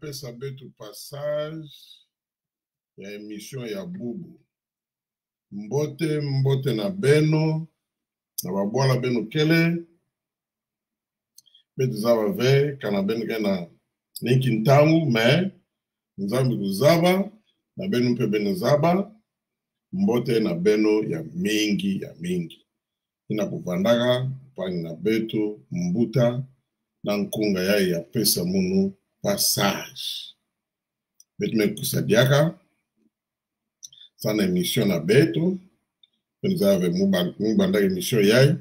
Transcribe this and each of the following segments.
Ça tout passage, il y a émission, il y a boubou. Mbote na beno, na babwa la beno kele, mais nous avons vu quand ben gana ninkintangu, mais nous avons kuzaba, na beno pe benozaba, mbote na beno ya mingi. Ina kupandaga, pani na beto, mbuta, na nkunga ya pesa munu, passage. Betme kusadiaka, sana émission na beto, nous avons mubanda émission yai,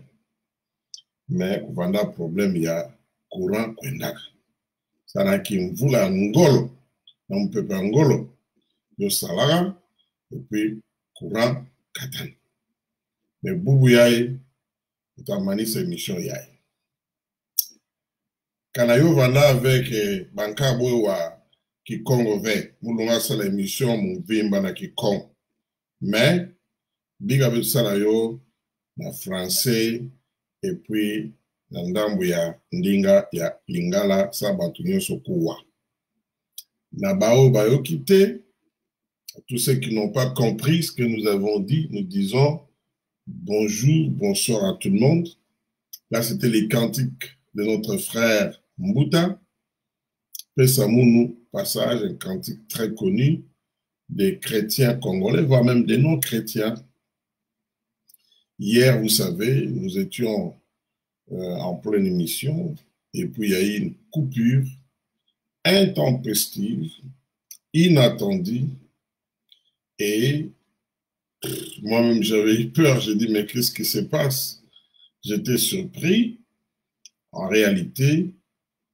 mais kuvanda problème ya courant kwendaka. Sana ki mvula ngolo, na mpepe ngolo, yo salara, et puis courant katan. Mais boubou yai, utamani sa émission yai. Kanayo vanda avec banka bowa Kikongo ve, moulonga sa l'émission Mouvimba na Kikongo. Mais, biga be salayo na français et puis na ndambu ya ndinga ya lingala sa batu nyonso kuwa. Na bao bayo kite, tous ceux qui n'ont pas compris ce que nous avons dit, nous disons bonjour, bonsoir à tout le monde. Là, c'était les cantiques de notre frère Mbuta. Pesamounou, passage, un cantique très connu des chrétiens congolais, voire même des non-chrétiens. Hier, vous savez, nous étions en pleine émission, et puis il y a eu une coupure intempestive, inattendue, et moi-même j'avais eu peur, j'ai dit, mais qu'est-ce qui se passe? J'étais surpris. En réalité,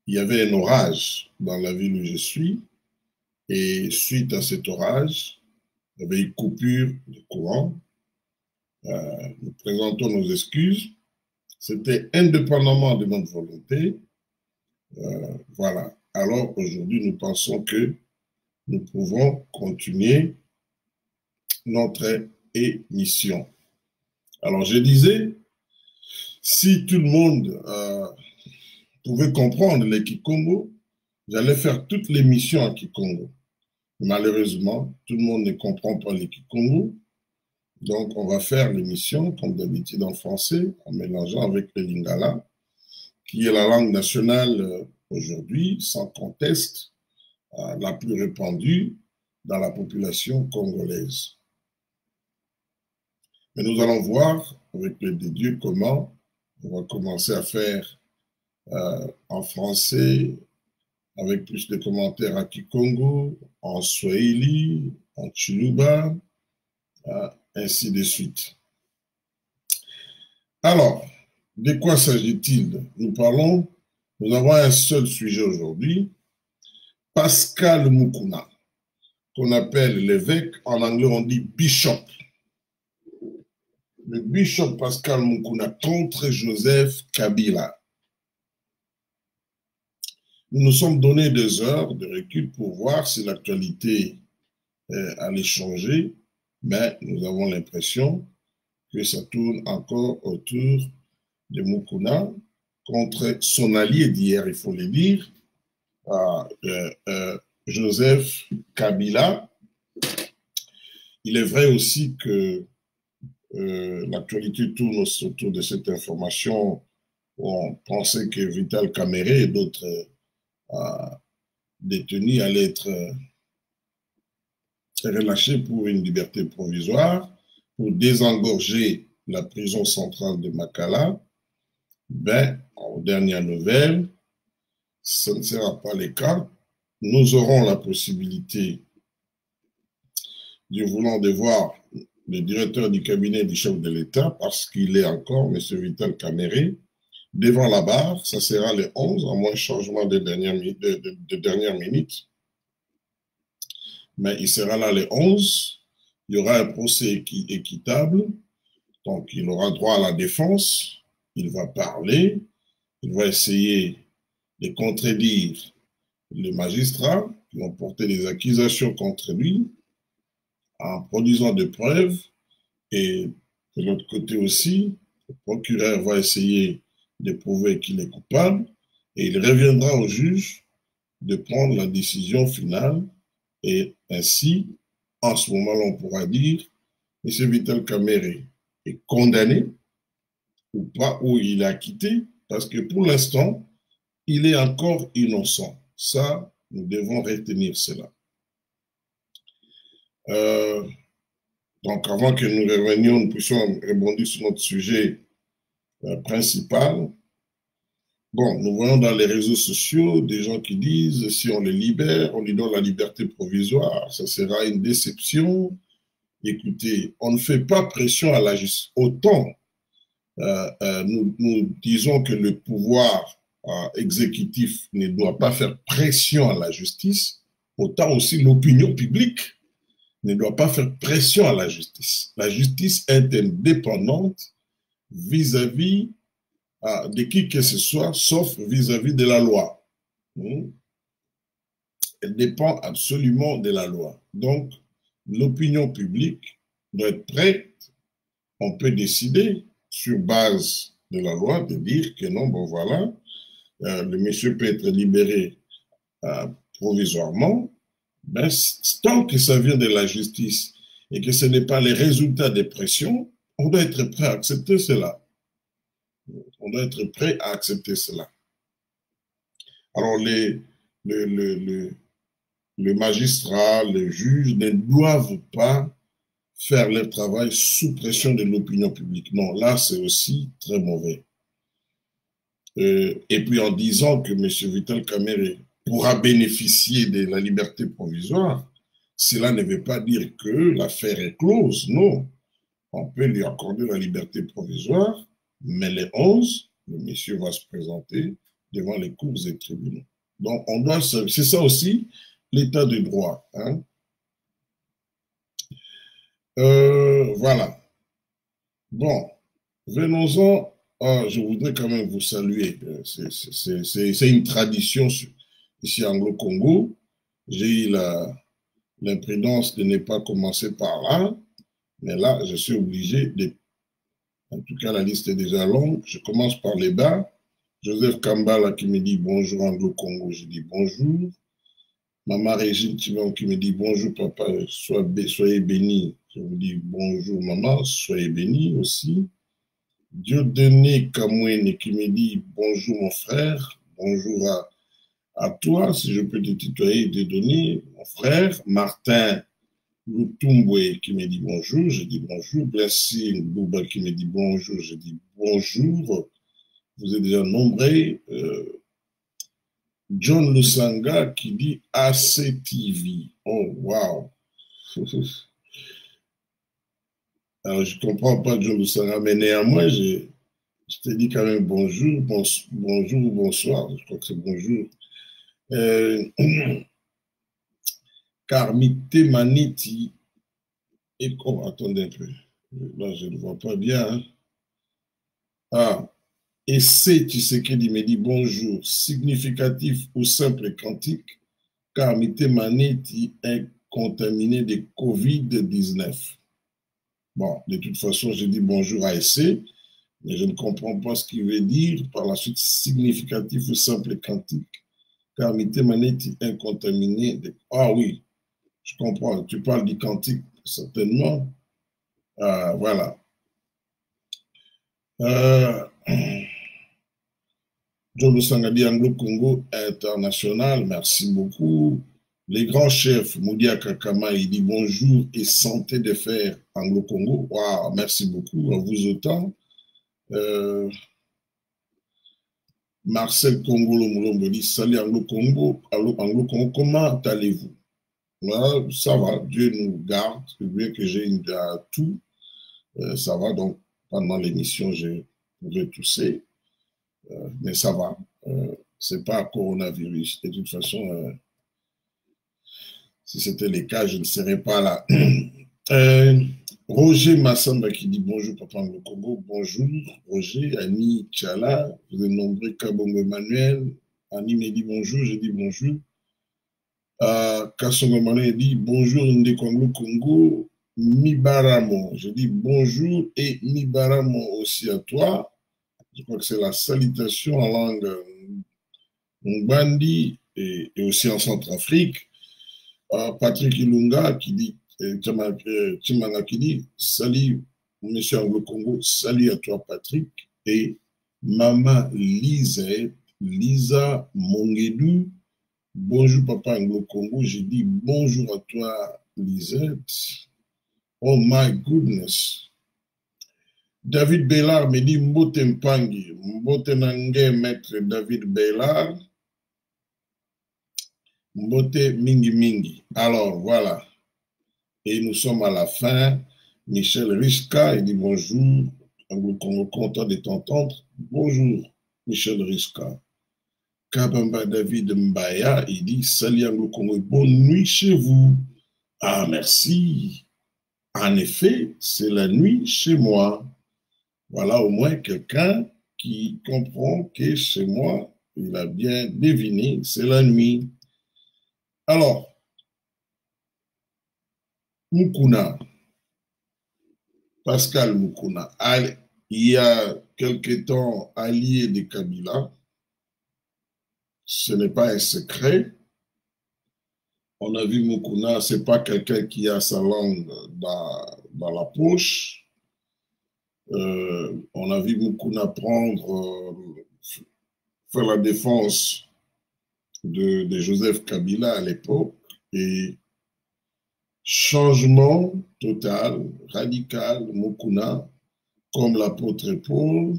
il y avait un orage dans la ville où je suis, et suite à cet orage, il y avait une coupure de courant. Nous présentons nos excuses. C'était indépendamment de notre volonté. Voilà. Alors aujourd'hui, nous pensons que nous pouvons continuer notre émission. Alors je disais, si tout le monde pouvait comprendre les Kikongo, j'allais faire toute l'émission en Kikongo. Malheureusement, tout le monde ne comprend pas les Kikongo. Donc, on va faire l'émission, comme d'habitude en français, en mélangeant avec le lingala, qui est la langue nationale aujourd'hui, sans conteste, la plus répandue dans la population congolaise. Mais nous allons voir, avec l'aide de Dieu, comment on va commencer à faire en français, avec plus de commentaires à Kikongo, en Swahili, en Chiluba, ainsi de suite. Alors, de quoi s'agit-il? Nous avons un seul sujet aujourd'hui, Pascal Mukuna, qu'on appelle l'évêque, en anglais on dit bishop. Le bishop Pascal Mukuna contre Joseph Kabila. Nous nous sommes donné 2 heures de recul pour voir si l'actualité allait changer, mais nous avons l'impression que ça tourne encore autour de Mukuna contre son allié d'hier, il faut le dire, Joseph Kabila. Il est vrai aussi que l'actualité tourne autour de cette information où on pensait que Vital Kamerhe et d'autres détenus allaient être relâchés pour une liberté provisoire, pour désengorger la prison centrale de Makala. Ben, en dernière nouvelle, ce ne sera pas le cas. Nous aurons la possibilité, Dieu voulant, de voir le directeur du cabinet du chef de l'État, parce qu'il est encore, M. Vital Kamerhe, devant la barre. Ça sera le 11, à moins changement de dernière minute. Mais il sera là le 11. Il y aura un procès équitable. Donc, il aura droit à la défense. Il va parler. Il va essayer de contredire les magistrats qui ont porté des accusations contre lui en produisant des preuves. Et de l'autre côté aussi, le procureur va essayer de prouver qu'il est coupable et il reviendra au juge de prendre la décision finale. Et ainsi, en ce moment-là, on pourra dire M. Vital Kamerhe est condamné ou pas, ou il est acquitté, parce que pour l'instant, il est encore innocent. Ça, nous devons retenir cela. Donc, avant que nous revenions, nous puissions rebondir sur notre sujet principal. Bon, nous voyons dans les réseaux sociaux des gens qui disent si on les libère, on lui donne la liberté provisoire, ça sera une déception. Écoutez, on ne fait pas pression à la justice. Autant nous disons que le pouvoir exécutif ne doit pas faire pression à la justice, autant aussi l'opinion publique ne doit pas faire pression à la justice. La justice est indépendante vis-à-vis de qui que ce soit, sauf vis-à-vis de la loi. Elle dépend absolument de la loi. Donc, l'opinion publique doit être prête. On peut décider, sur base de la loi, de dire que non, bon voilà, le monsieur peut être libéré provisoirement. Ben, tant que ça vient de la justice et que ce n'est pas les résultats des pressions, on doit être prêt à accepter cela. On doit être prêt à accepter cela. Alors, le magistrat, les juges ne doivent pas faire leur travail sous pression de l'opinion publique. Non, là, c'est aussi très mauvais. Et puis, en disant que M. Vital Kamerhe pourra bénéficier de la liberté provisoire, cela ne veut pas dire que l'affaire est close. Non, on peut lui accorder la liberté provisoire, mais le 11, le monsieur va se présenter devant les cours et tribunaux. Donc, on doit c'est ça aussi l'état de droit. Hein? Voilà. Bon, venons-en. Je voudrais quand même vous saluer. C'est une tradition ici Anglo-Congo. J'ai eu l'imprudence de ne pas commencer par là, mais là, je suis obligé de... En tout cas, la liste est déjà longue. Je commence par les bas. Joseph Kambala qui me dit bonjour Anglo-Congo. Je dis bonjour. Maman Régine Timon qui me dit bonjour papa, soyez béni. Je vous dis bonjour maman, soyez béni aussi. Dieudonné Kamouene qui me dit bonjour mon frère, bonjour à toi, si je peux te tutoyer, Dieudonné, mon frère. Martin Lutumbwe qui me dit bonjour, je dis bonjour. Blessing Bouba qui me dit bonjour, je dis bonjour. Vous êtes déjà nombreux. John Lusanga qui dit ACTV. Oh, wow. Alors, je ne comprends pas John Lusanga, mais néanmoins, je te dis quand même bonjour, bonjour, bonsoir. Je crois que c'est bonjour. Carmité Maniti. Et oh, attendez un peu. Là, je ne vois pas bien. Hein. Ah. Et c'est Tshisekedi me dit bonjour, significatif ou simple quantique, car Maneti est contaminé de Covid-19. Bon, de toute façon, je dis bonjour à Essay, mais je ne comprends pas ce qu'il veut dire par la suite significatif ou simple quantique, car Maneti est contaminé de... Ah oui, je comprends, tu parles du quantique, certainement. Voilà. John Sangadi Anglo-Congo International, merci beaucoup. Les grands chefs, Moudia Kakama, il dit bonjour et santé de fer Anglo-Congo. Wow, merci beaucoup, à vous autant. Marcel Congolo Moulombo dit salut Anglo-Congo. Anglo-Congo, comment allez-vous? Voilà, ça va, Dieu nous garde, bien que j'ai tout, ça va, donc pendant l'émission, je pourrais tousser. Mais ça va. C'est pas coronavirus. De toute façon, si c'était le cas, je ne serais pas là. Roger Massamba qui dit bonjour, Papa Anglo Congo. Bonjour, Roger. Annie Tchala, vous êtes nombreux. Kabongo Emmanuel. Annie me dit bonjour, je dis bonjour. Kassongo Emmanuel dit bonjour, Ndeko Anglo Congo. Mibaramo, je dis bonjour et Mibaramo aussi à toi. Je crois que c'est la salutation en langue Ngbandi et aussi en Centrafrique. Patrick Ilunga qui dit, Chimanga qui dit, salut monsieur Anglo-Congo, salut à toi Patrick. Et Maman Lisa Monguedou, bonjour papa Anglo-Congo, j'ai dit bonjour à toi Lisette. Oh my goodness. David Bellard me dit Mbote Mpangi, Mbote Nange, maître David Bellard, Mbote Mingi Mingi. Alors voilà. Et nous sommes à la fin. Michel Riska, il dit bonjour. Anglo-Congo, content de t'entendre. Bonjour, Michel Riska. Kabamba David Mbaya, il dit salut Anglo-Congo, bonne nuit chez vous. Ah, merci. En effet, c'est la nuit chez moi. Voilà au moins quelqu'un qui comprend que chez moi, il a bien deviné, c'est la nuit. Alors, Mukuna, Pascal Mukuna, il y a quelque temps allié de Kabila, ce n'est pas un secret. On a vu Mukuna, ce n'est pas quelqu'un qui a sa langue dans la poche. On a vu Mukuna faire la défense de Joseph Kabila à l'époque et changement total, radical, Mukuna, comme l'apôtre Paul,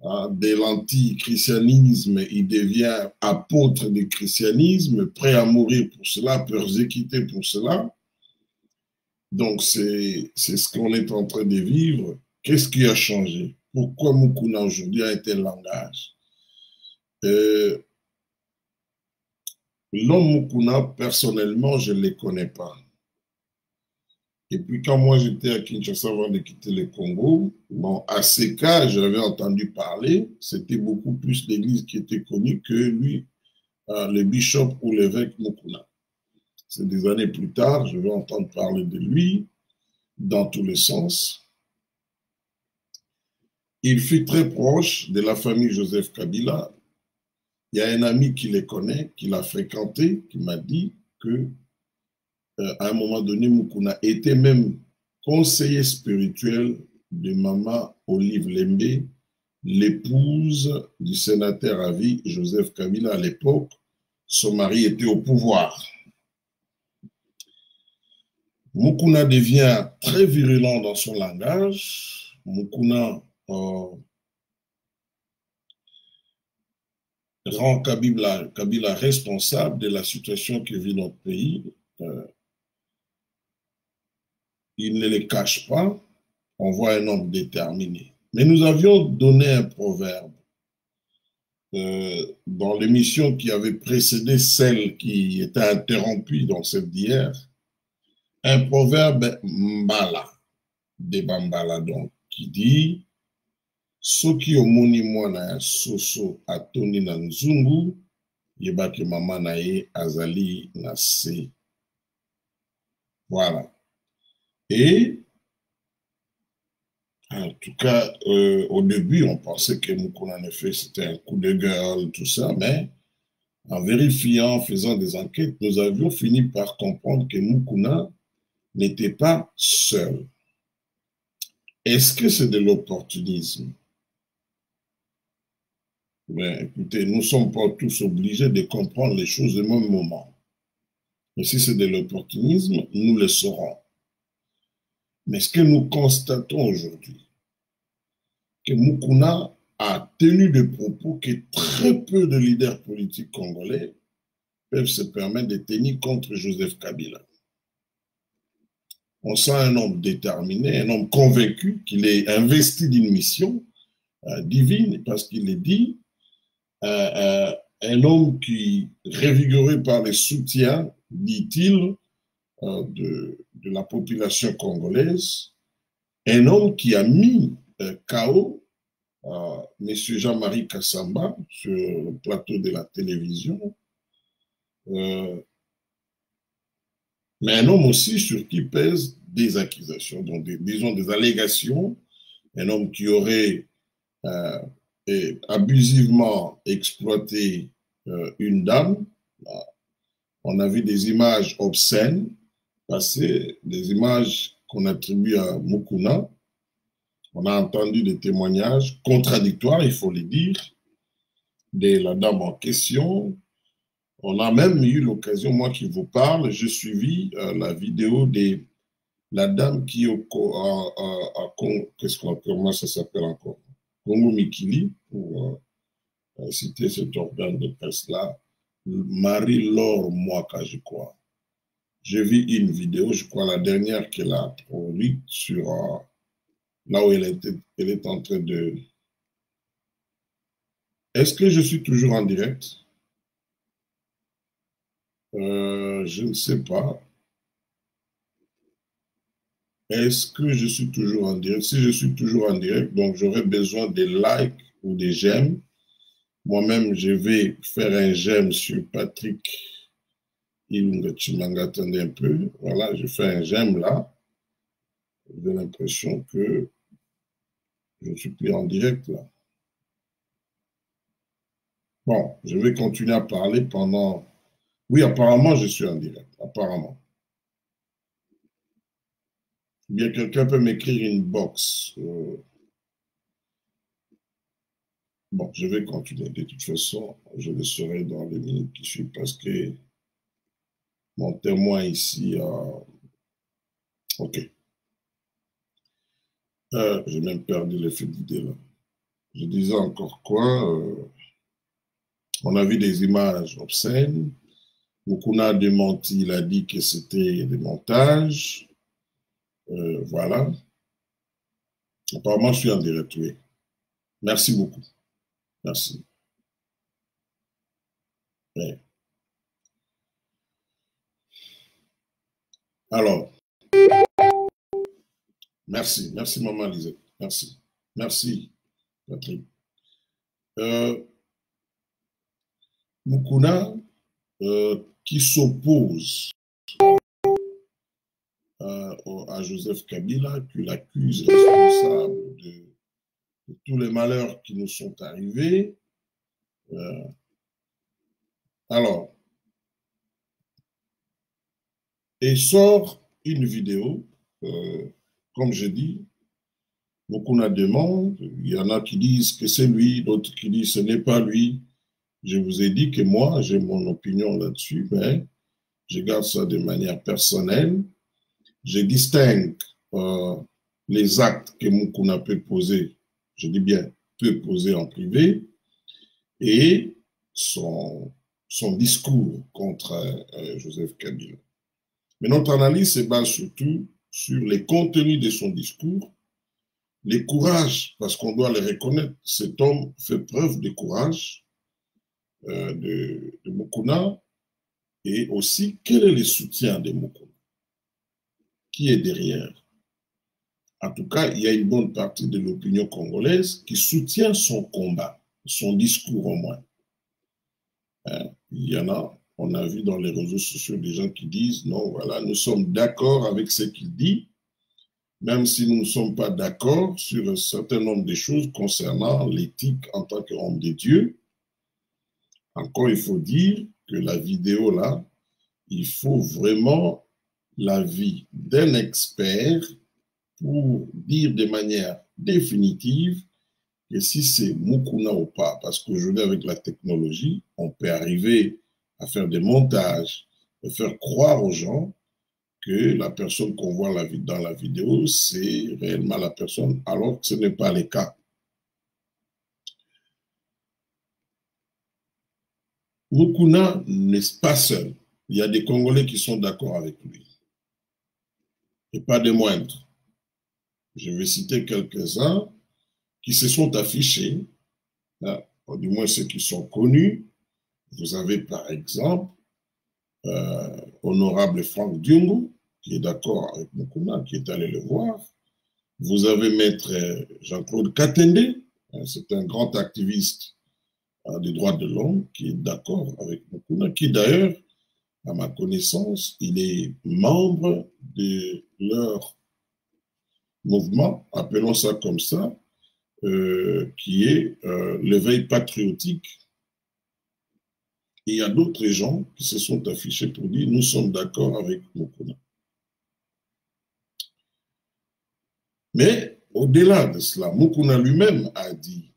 de l'antichristianisme, il devient apôtre du christianisme, prêt à mourir pour cela, persécuté pour cela. Donc c'est ce qu'on est en train de vivre. Qu'est-ce qui a changé? Pourquoi Mukuna aujourd'hui a un tel langage? L'homme Mukuna, personnellement, je ne les connais pas. Et puis quand moi j'étais à Kinshasa avant de quitter le Congo, bon, à ces cas, j'avais entendu parler, c'était beaucoup plus l'église qui était connue que lui, le bishop ou l'évêque Mukuna. C'est des années plus tard, je vais entendre parler de lui dans tous les sens. Il fut très proche de la famille Joseph Kabila. Il y a un ami qui les connaît, qui l'a fréquenté, qui m'a dit que à un moment donné, Mukuna était même conseiller spirituel de Maman Olive Lembe, l'épouse du sénateur à vie Joseph Kabila à l'époque. Son mari était au pouvoir. Mukuna devient très virulent dans son langage. Mukuna rend Kabila responsable de la situation que vit notre pays. Il ne le cache pas. On voit un homme déterminé. Mais nous avions donné un proverbe dans l'émission qui avait précédé celle qui était interrompue dans celle d'hier. Un proverbe mbala, de Bambala donc, qui dit Soki omoni mwana ya soso atoni na nzungu, yebaki mama na ye azali na se. Voilà. Et en tout cas, au début, on pensait que Mukuna, en effet, c'était un coup de gueule, tout ça, mais en vérifiant, en faisant des enquêtes, nous avions fini par comprendre que Mukuna n'était pas seul. Est-ce que c'est de l'opportunisme? Ben, écoutez, nous ne sommes pas tous obligés de comprendre les choses au même moment. Mais si c'est de l'opportunisme, nous le saurons. Mais ce que nous constatons aujourd'hui, que Mukuna a tenu des propos que très peu de leaders politiques congolais peuvent se permettre de tenir contre Joseph Kabila. On sent un homme déterminé, un homme convaincu qu'il est investi d'une mission divine, parce qu'il est dit, un homme qui, révigoré par les soutiens, dit-il, de la population congolaise, un homme qui a mis KO M. Jean-Marie Kassamba sur le plateau de la télévision, mais un homme aussi sur qui pèsent des accusations, donc disons des allégations, un homme qui aurait abusivement exploité une dame. On a vu des images obscènes passer, des images qu'on attribue à Mukuna. On a entendu des témoignages contradictoires, il faut le dire, de la dame en question. On a même eu l'occasion, moi qui vous parle, j'ai suivi la vidéo de la dame qui est comment ça s'appelle encore? Congo Mikili, pour citer cet organe de presse-là, Marie-Laure Mwaka, je crois. J'ai vu une vidéo, je crois la dernière qu'elle a produite sur là où elle est en train de... Est-ce que je suis toujours en direct? Je ne sais pas. Est-ce que je suis toujours en direct? Si je suis toujours en direct, donc j'aurai besoin des likes ou des j'aime. Moi-même, je vais faire un j'aime sur Patrick Ilunga Chimanga. Attendez un peu. Voilà, je fais un j'aime là. J'ai l'impression que je ne suis plus en direct là. Bon, je vais continuer à parler pendant... Oui, apparemment, je suis en direct. Apparemment. Bien, quelqu'un peut m'écrire une box. Bon, je vais continuer. De toute façon, je le saurai dans les minutes qui suivent parce que mon témoin ici... OK. J'ai même perdu le fil d'idée là. Je disais encore quoi? On a vu des images obscènes. Mukuna a démenti, il a dit que c'était des montages. Voilà. Apparemment, je suis en direct, oui. Merci beaucoup. Merci. Ouais. Alors, merci. Merci, maman Lisette. Merci. Merci, Patrick. Mukuna, qui s'oppose à Joseph Kabila, qui l'accuse responsable de tous les malheurs qui nous sont arrivés. Alors, et sort une vidéo, comme je dis, Mukuna demande, il y en a qui disent que c'est lui, d'autres qui disent que ce n'est pas lui. Je vous ai dit que moi, j'ai mon opinion là-dessus, mais je garde ça de manière personnelle. je distingue les actes que Mukuna peut poser, je dis bien peut poser en privé, et son discours contre Joseph Kabila. Mais notre analyse se base surtout sur les contenus de son discours, les courages, parce qu'on doit le reconnaître, cet homme fait preuve de courage de Mukuna, et aussi quel est le soutien de Mukuna, qui est derrière. En tout cas, il y a une bonne partie de l'opinion congolaise qui soutient son combat, son discours au moins. Il y en a, on a vu dans les réseaux sociaux des gens qui disent, non, voilà, nous sommes d'accord avec ce qu'il dit, même si nous ne sommes pas d'accord sur un certain nombre de choses concernant l'éthique en tant qu'homme de Dieu. Encore, il faut dire que la vidéo là, il faut vraiment l'avis d'un expert pour dire de manière définitive que si c'est Mukuna ou pas, parce qu'aujourd'hui avec la technologie, on peut arriver à faire des montages, et faire croire aux gens que la personne qu'on voit dans la vidéo, c'est réellement la personne, alors que ce n'est pas le cas. Mukuna n'est pas seul. Il y a des Congolais qui sont d'accord avec lui. Et pas des moindres. Je vais citer quelques-uns qui se sont affichés, du moins ceux qui sont connus. Vous avez par exemple honorable Franck Diongo, qui est d'accord avec Mukuna, qui est allé le voir. Vous avez maître Jean-Claude Katende, c'est un grand activiste des droits de l'homme, qui est d'accord avec Mukuna, qui d'ailleurs, à ma connaissance, il est membre de leur mouvement, appelons ça comme ça, qui est l'éveil patriotique. Et il y a d'autres gens qui se sont affichés pour dire nous sommes d'accord avec Mukuna. Mais au-delà de cela, Mukuna lui-même a dit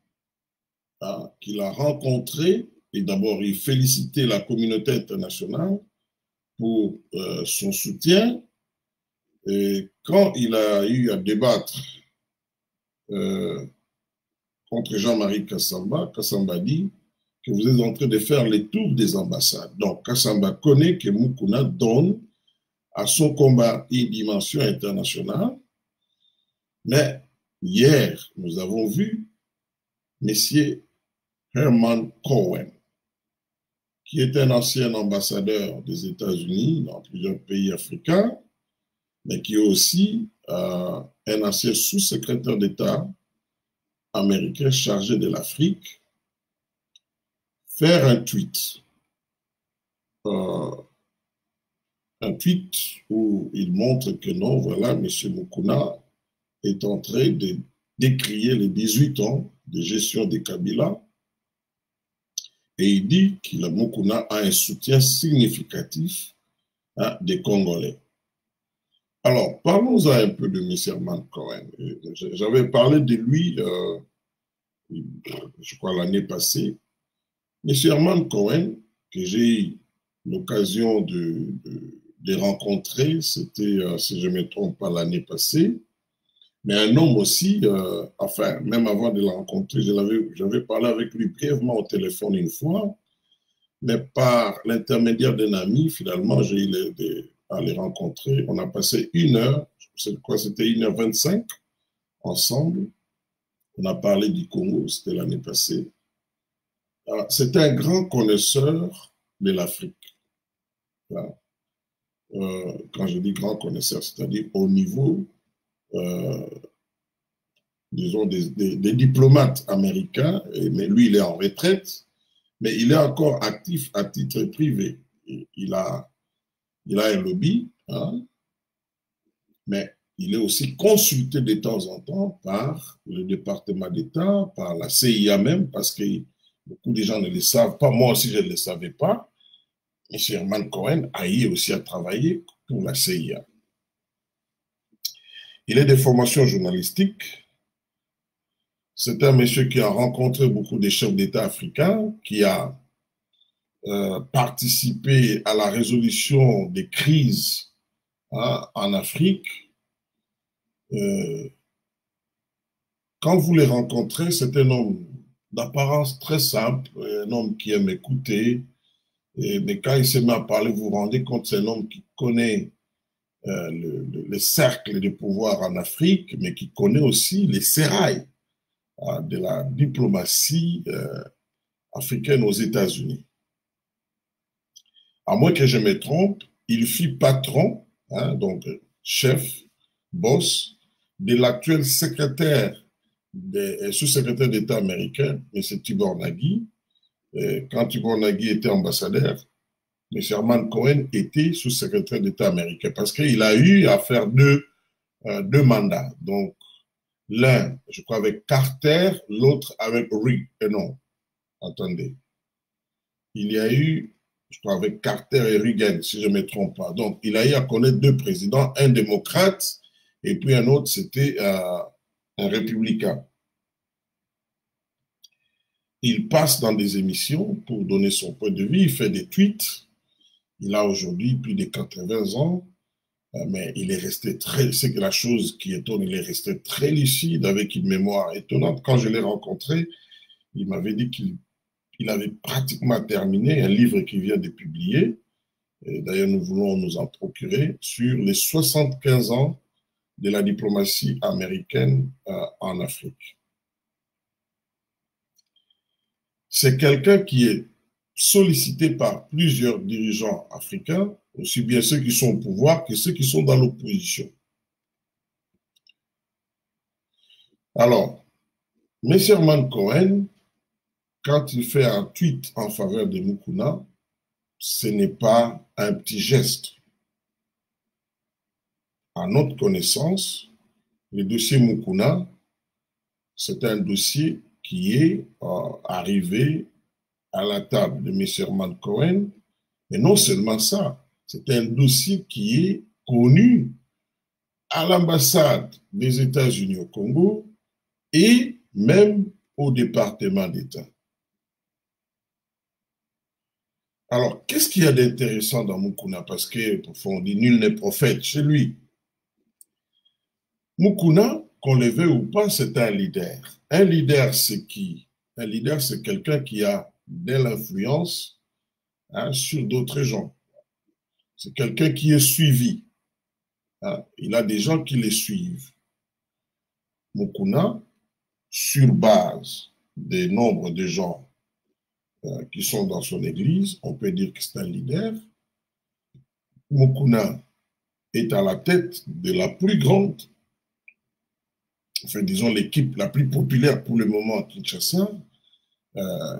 qu'il a rencontré, et d'abord il félicitait la communauté internationale pour son soutien. Et quand il a eu à débattre contre Jean-Marie Kassamba, Kassamba dit que vous êtes en train de faire les tours des ambassades. Donc Kassamba connaît que Mukuna donne à son combat une dimension internationale. Mais hier, nous avons vu M. Herman Cohen, qui est un ancien ambassadeur des États-Unis dans plusieurs pays africains, mais qui est aussi un ancien sous-secrétaire d'État américain chargé de l'Afrique, faire un tweet où il montre que non, voilà, M. Mukuna est en train de décrier les 18 ans de gestion de Kabila, et il dit que Mukuna a un soutien significatif des Congolais. Alors, parlons-en un peu de M. Herman Cohen. J'avais parlé de lui, je crois, l'année passée. M. Herman Cohen, que j'ai eu l'occasion de rencontrer, c'était, si je ne me trompe pas, l'année passée, mais un homme aussi, enfin, même avant de le rencontrer, j'avais parlé avec lui brièvement au téléphone une fois, mais par l'intermédiaire d'un ami, finalement, j'ai eu à les rencontrer. On a passé 1 heure, c'était 1h25 ensemble. On a parlé du Congo, c'était l'année passée. C'était un grand connaisseur de l'Afrique. Quand je dis grand connaisseur, c'est-à-dire au niveau disons, des diplomates américains, mais lui, il est en retraite, mais il est encore actif à titre privé. Il a un lobby, mais il est aussi consulté de temps en temps par le département d'État, par la CIA même, parce que beaucoup de gens ne le savent pas. Moi aussi, je ne le savais pas. M. Herman Cohen a eu aussi à travailler pour la CIA. Il est de formation journalistique. C'est un monsieur qui a rencontré beaucoup de chefs d'État africains, qui a participé à la résolution des crises hein, en Afrique. Quand vous les rencontrez, c'est un homme d'apparence très simple, un homme qui aime écouter, mais quand il se met à parler, vous vous rendez compte que c'est un homme qui connaît les cercles de pouvoir en Afrique, mais qui connaît aussi les sérails de la diplomatie africaine aux États-Unis. À moins que je me trompe, il fut patron, hein, donc chef, boss, de l'actuel secrétaire, sous-secrétaire d'État américain, M. Tibor Nagy. Quand Tibor Nagy était ambassadeur, M. Herman Cohen était sous-secrétaire d'État américain parce qu'il a eu à faire deux mandats. Donc, l'un, je crois, avec Carter, l'autre avec Reagan. Non, attendez. Il y a eu, je crois, avec Carter et Reagan, si je ne me trompe pas. Donc, il a eu à connaître deux présidents, un démocrate et puis un autre, c'était un républicain. Il passe dans des émissions pour donner son point de vue, il fait des tweets. Il a aujourd'hui plus de 80 ans, mais il est resté très, c'est que la chose qui étonne, il est resté très lucide avec une mémoire étonnante. Quand je l'ai rencontré, il m'avait dit qu'il avait pratiquement terminé un livre qu'il vient de publier. D'ailleurs, nous voulons nous en procurer sur les 75 ans de la diplomatie américaine en Afrique. C'est quelqu'un qui est sollicité par plusieurs dirigeants africains, aussi bien ceux qui sont au pouvoir que ceux qui sont dans l'opposition. Alors, M. Herman Cohen, quand il fait un tweet en faveur de Mukuna, ce n'est pas un petit geste. À notre connaissance, le dossier Mukuna, c'est un dossier qui est arrivé à la table de M. Herman Cohen, mais non seulement ça, c'est un dossier qui est connu à l'ambassade des États-Unis au Congo et même au département d'État. Alors, qu'est-ce qu'il y a d'intéressant dans Mukuna? Parce que, parfois, on dit nul n'est prophète chez lui. Mukuna, qu'on le veuille ou pas, c'est un leader. Un leader, c'est qui? Un leader, c'est quelqu'un qui a de l'influence sur d'autres gens. C'est quelqu'un qui est suivi. Hein. Il a des gens qui le suivent. Mukuna, sur base des nombres de gens qui sont dans son église, on peut dire que c'est un leader. Mukuna est à la tête de la plus grande, enfin disons l'équipe la plus populaire pour le moment à Kinshasa,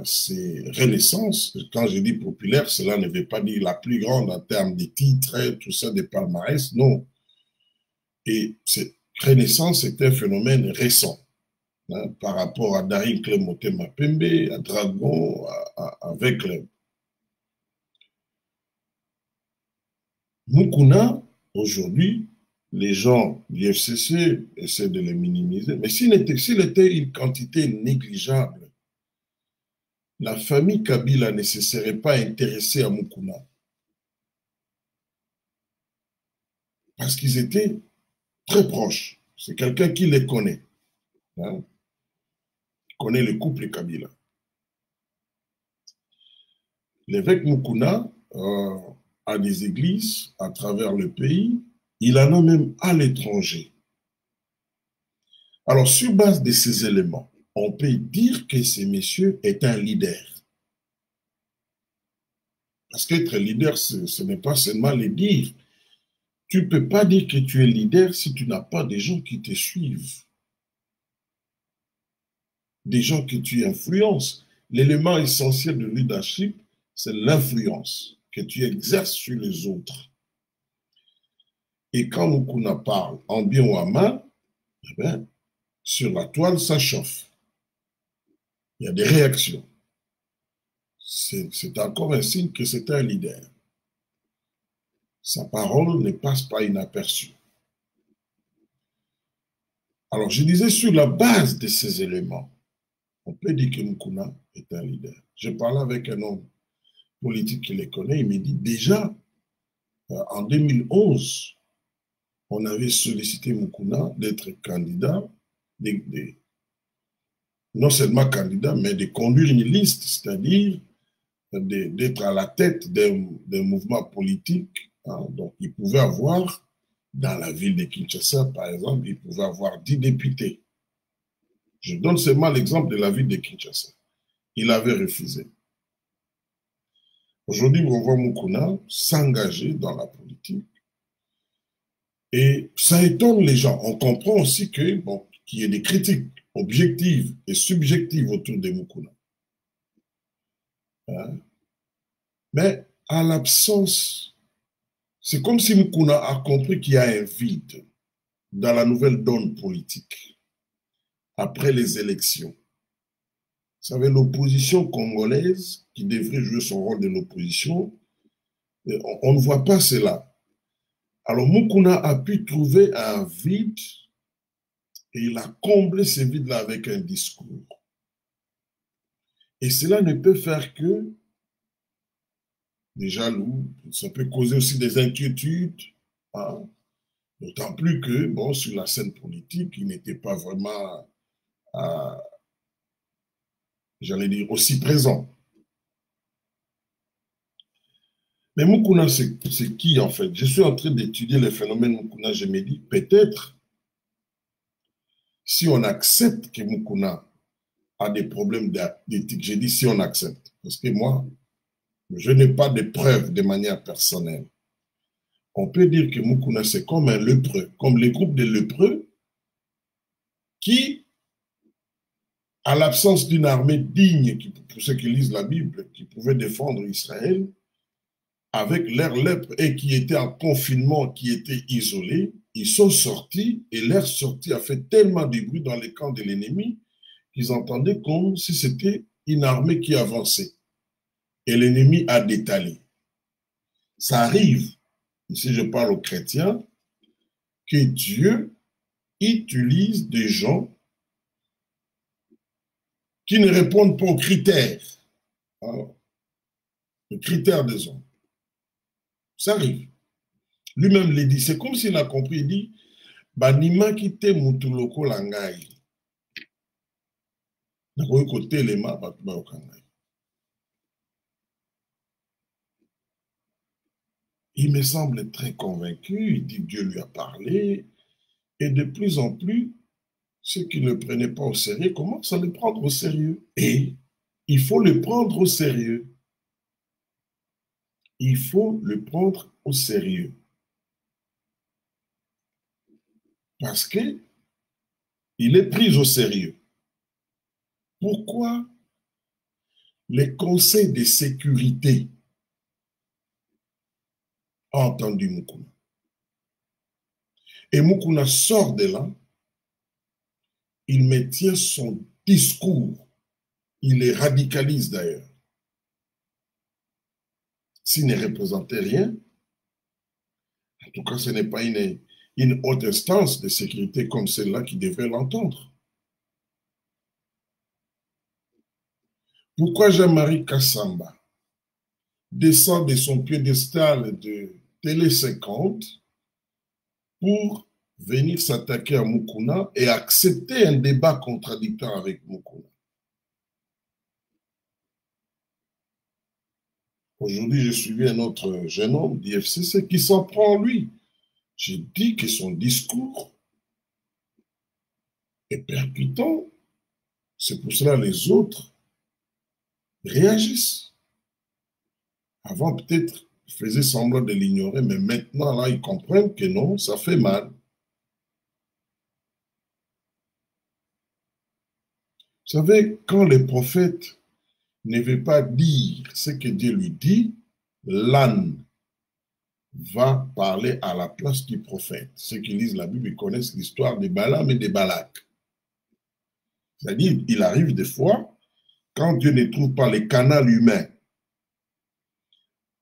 c'est Renaissance. Quand je dis populaire, cela ne veut pas dire la plus grande en termes de titres, tout ça, des palmarès, non. Et Renaissance est un phénomène récent. Hein, par rapport à Daring Clémoté Mapembe, à Dragon, avec Mukuna, aujourd'hui, les gens du FCC essaient de les minimiser, mais s'il était une quantité négligeable, la famille Kabila ne se serait pas intéressée à Mukuna. Parce qu'ils étaient très proches. C'est quelqu'un qui les connaît. Hein, connaît le couple Kabila. L'évêque Mukuna a des églises à travers le pays. Il en a même à l'étranger. Alors, sur base de ces éléments, on peut dire que ce monsieur est un leader. Parce qu'être leader, ce n'est pas seulement le dire. Tu ne peux pas dire que tu es leader si tu n'as pas des gens qui te suivent. Des gens que tu influences. L'élément essentiel du leadership, c'est l'influence que tu exerces sur les autres. Et quand Mukuna parle en bien ou en mal, eh bien, sur la toile, ça chauffe. Il y a des réactions. C'est encore un signe que c'est un leader. Sa parole ne passe pas inaperçue. Alors, je disais, sur la base de ces éléments, on peut dire que Mukuna est un leader. Je parlais avec un homme politique qui les connaît, il me dit déjà, en 2011, on avait sollicité Mukuna d'être candidat, non seulement candidat, mais de conduire une liste, c'est-à-dire d'être à la tête d'un mouvement politique. Hein. Donc, il pouvait avoir, dans la ville de Kinshasa, par exemple, il pouvait avoir 10 députés. Je donne seulement l'exemple de la ville de Kinshasa. Il avait refusé. Aujourd'hui, on voit Mukuna s'engager dans la politique. Et ça étonne les gens. On comprend aussi que, bon, qu'il y ait des critiques objectives et subjectives autour de Mukuna. Hein? Mais à l'absence, c'est comme si Mukuna a compris qu'il y a un vide dans la nouvelle donne politique après les élections. Vous savez, l'opposition congolaise, qui devrait jouer son rôle de l'opposition, on ne voit pas cela. Alors Mukuna a pu trouver un vide et il a comblé ce vide-là avec un discours. Et cela ne peut faire que des jaloux, ça peut causer aussi des inquiétudes, hein, d'autant plus que, bon, sur la scène politique, il n'était pas vraiment, j'allais dire, aussi présent. Mais Mukuna, c'est qui en fait? Je suis en train d'étudier le phénomène Mukuna, je me dis, peut-être, si on accepte que Mukuna a des problèmes d'éthique, j'ai dit si on accepte, parce que moi, je n'ai pas de preuves de manière personnelle. On peut dire que Mukuna, c'est comme un lépreux, comme les groupes de lépreux qui, à l'absence d'une armée digne, pour ceux qui lisent la Bible, qui pouvait défendre Israël, avec leur lèpre et qui étaient en confinement, qui étaient isolés, ils sont sortis et leur sortie a fait tellement de bruit dans les camps de l'ennemi qu'ils entendaient comme si c'était une armée qui avançait. Et l'ennemi a détalé. Ça arrive, ici je parle aux chrétiens, que Dieu utilise des gens qui ne répondent pas aux critères, hein, les critères des hommes. Ça arrive. Lui-même l'a dit, c'est comme s'il a compris, il dit, Banima kite mutuloko langai. Il me semble très convaincu, il dit que Dieu lui a parlé, et de plus en plus, ceux qui ne le prenaient pas au sérieux commencent à le prendre au sérieux. Et il faut le prendre au sérieux. Il faut le prendre au sérieux. Parce qu'il est pris au sérieux. Pourquoi les conseils de sécurité ont entendu Mukuna? Et Mukuna sort de là, il maintient son discours, il les radicalise d'ailleurs. S'il ne représentait rien, en tout cas ce n'est pas une haute instance de sécurité comme celle-là qui devrait l'entendre. Pourquoi Jean-Marie Kassamba descend de son piédestal de Télé 50 pour venir s'attaquer à Mukuna et accepter un débat contradictoire avec Mukuna? Aujourd'hui, j'ai suivi un autre jeune homme d'IFCC qui s'en prend en lui. J'ai dit que son discours est percutant. C'est pour cela que les autres réagissent. Avant, peut-être, ils faisaient semblant de l'ignorer, mais maintenant, là, ils comprennent que non, ça fait mal. Vous savez, quand le prophète ne veut pas dire ce que Dieu lui dit, l'âne va parler à la place du prophète. Ceux qui lisent la Bible, ils connaissent l'histoire de Balaam et de Balak. C'est-à-dire, il arrive des fois, quand Dieu ne trouve pas les canaux humains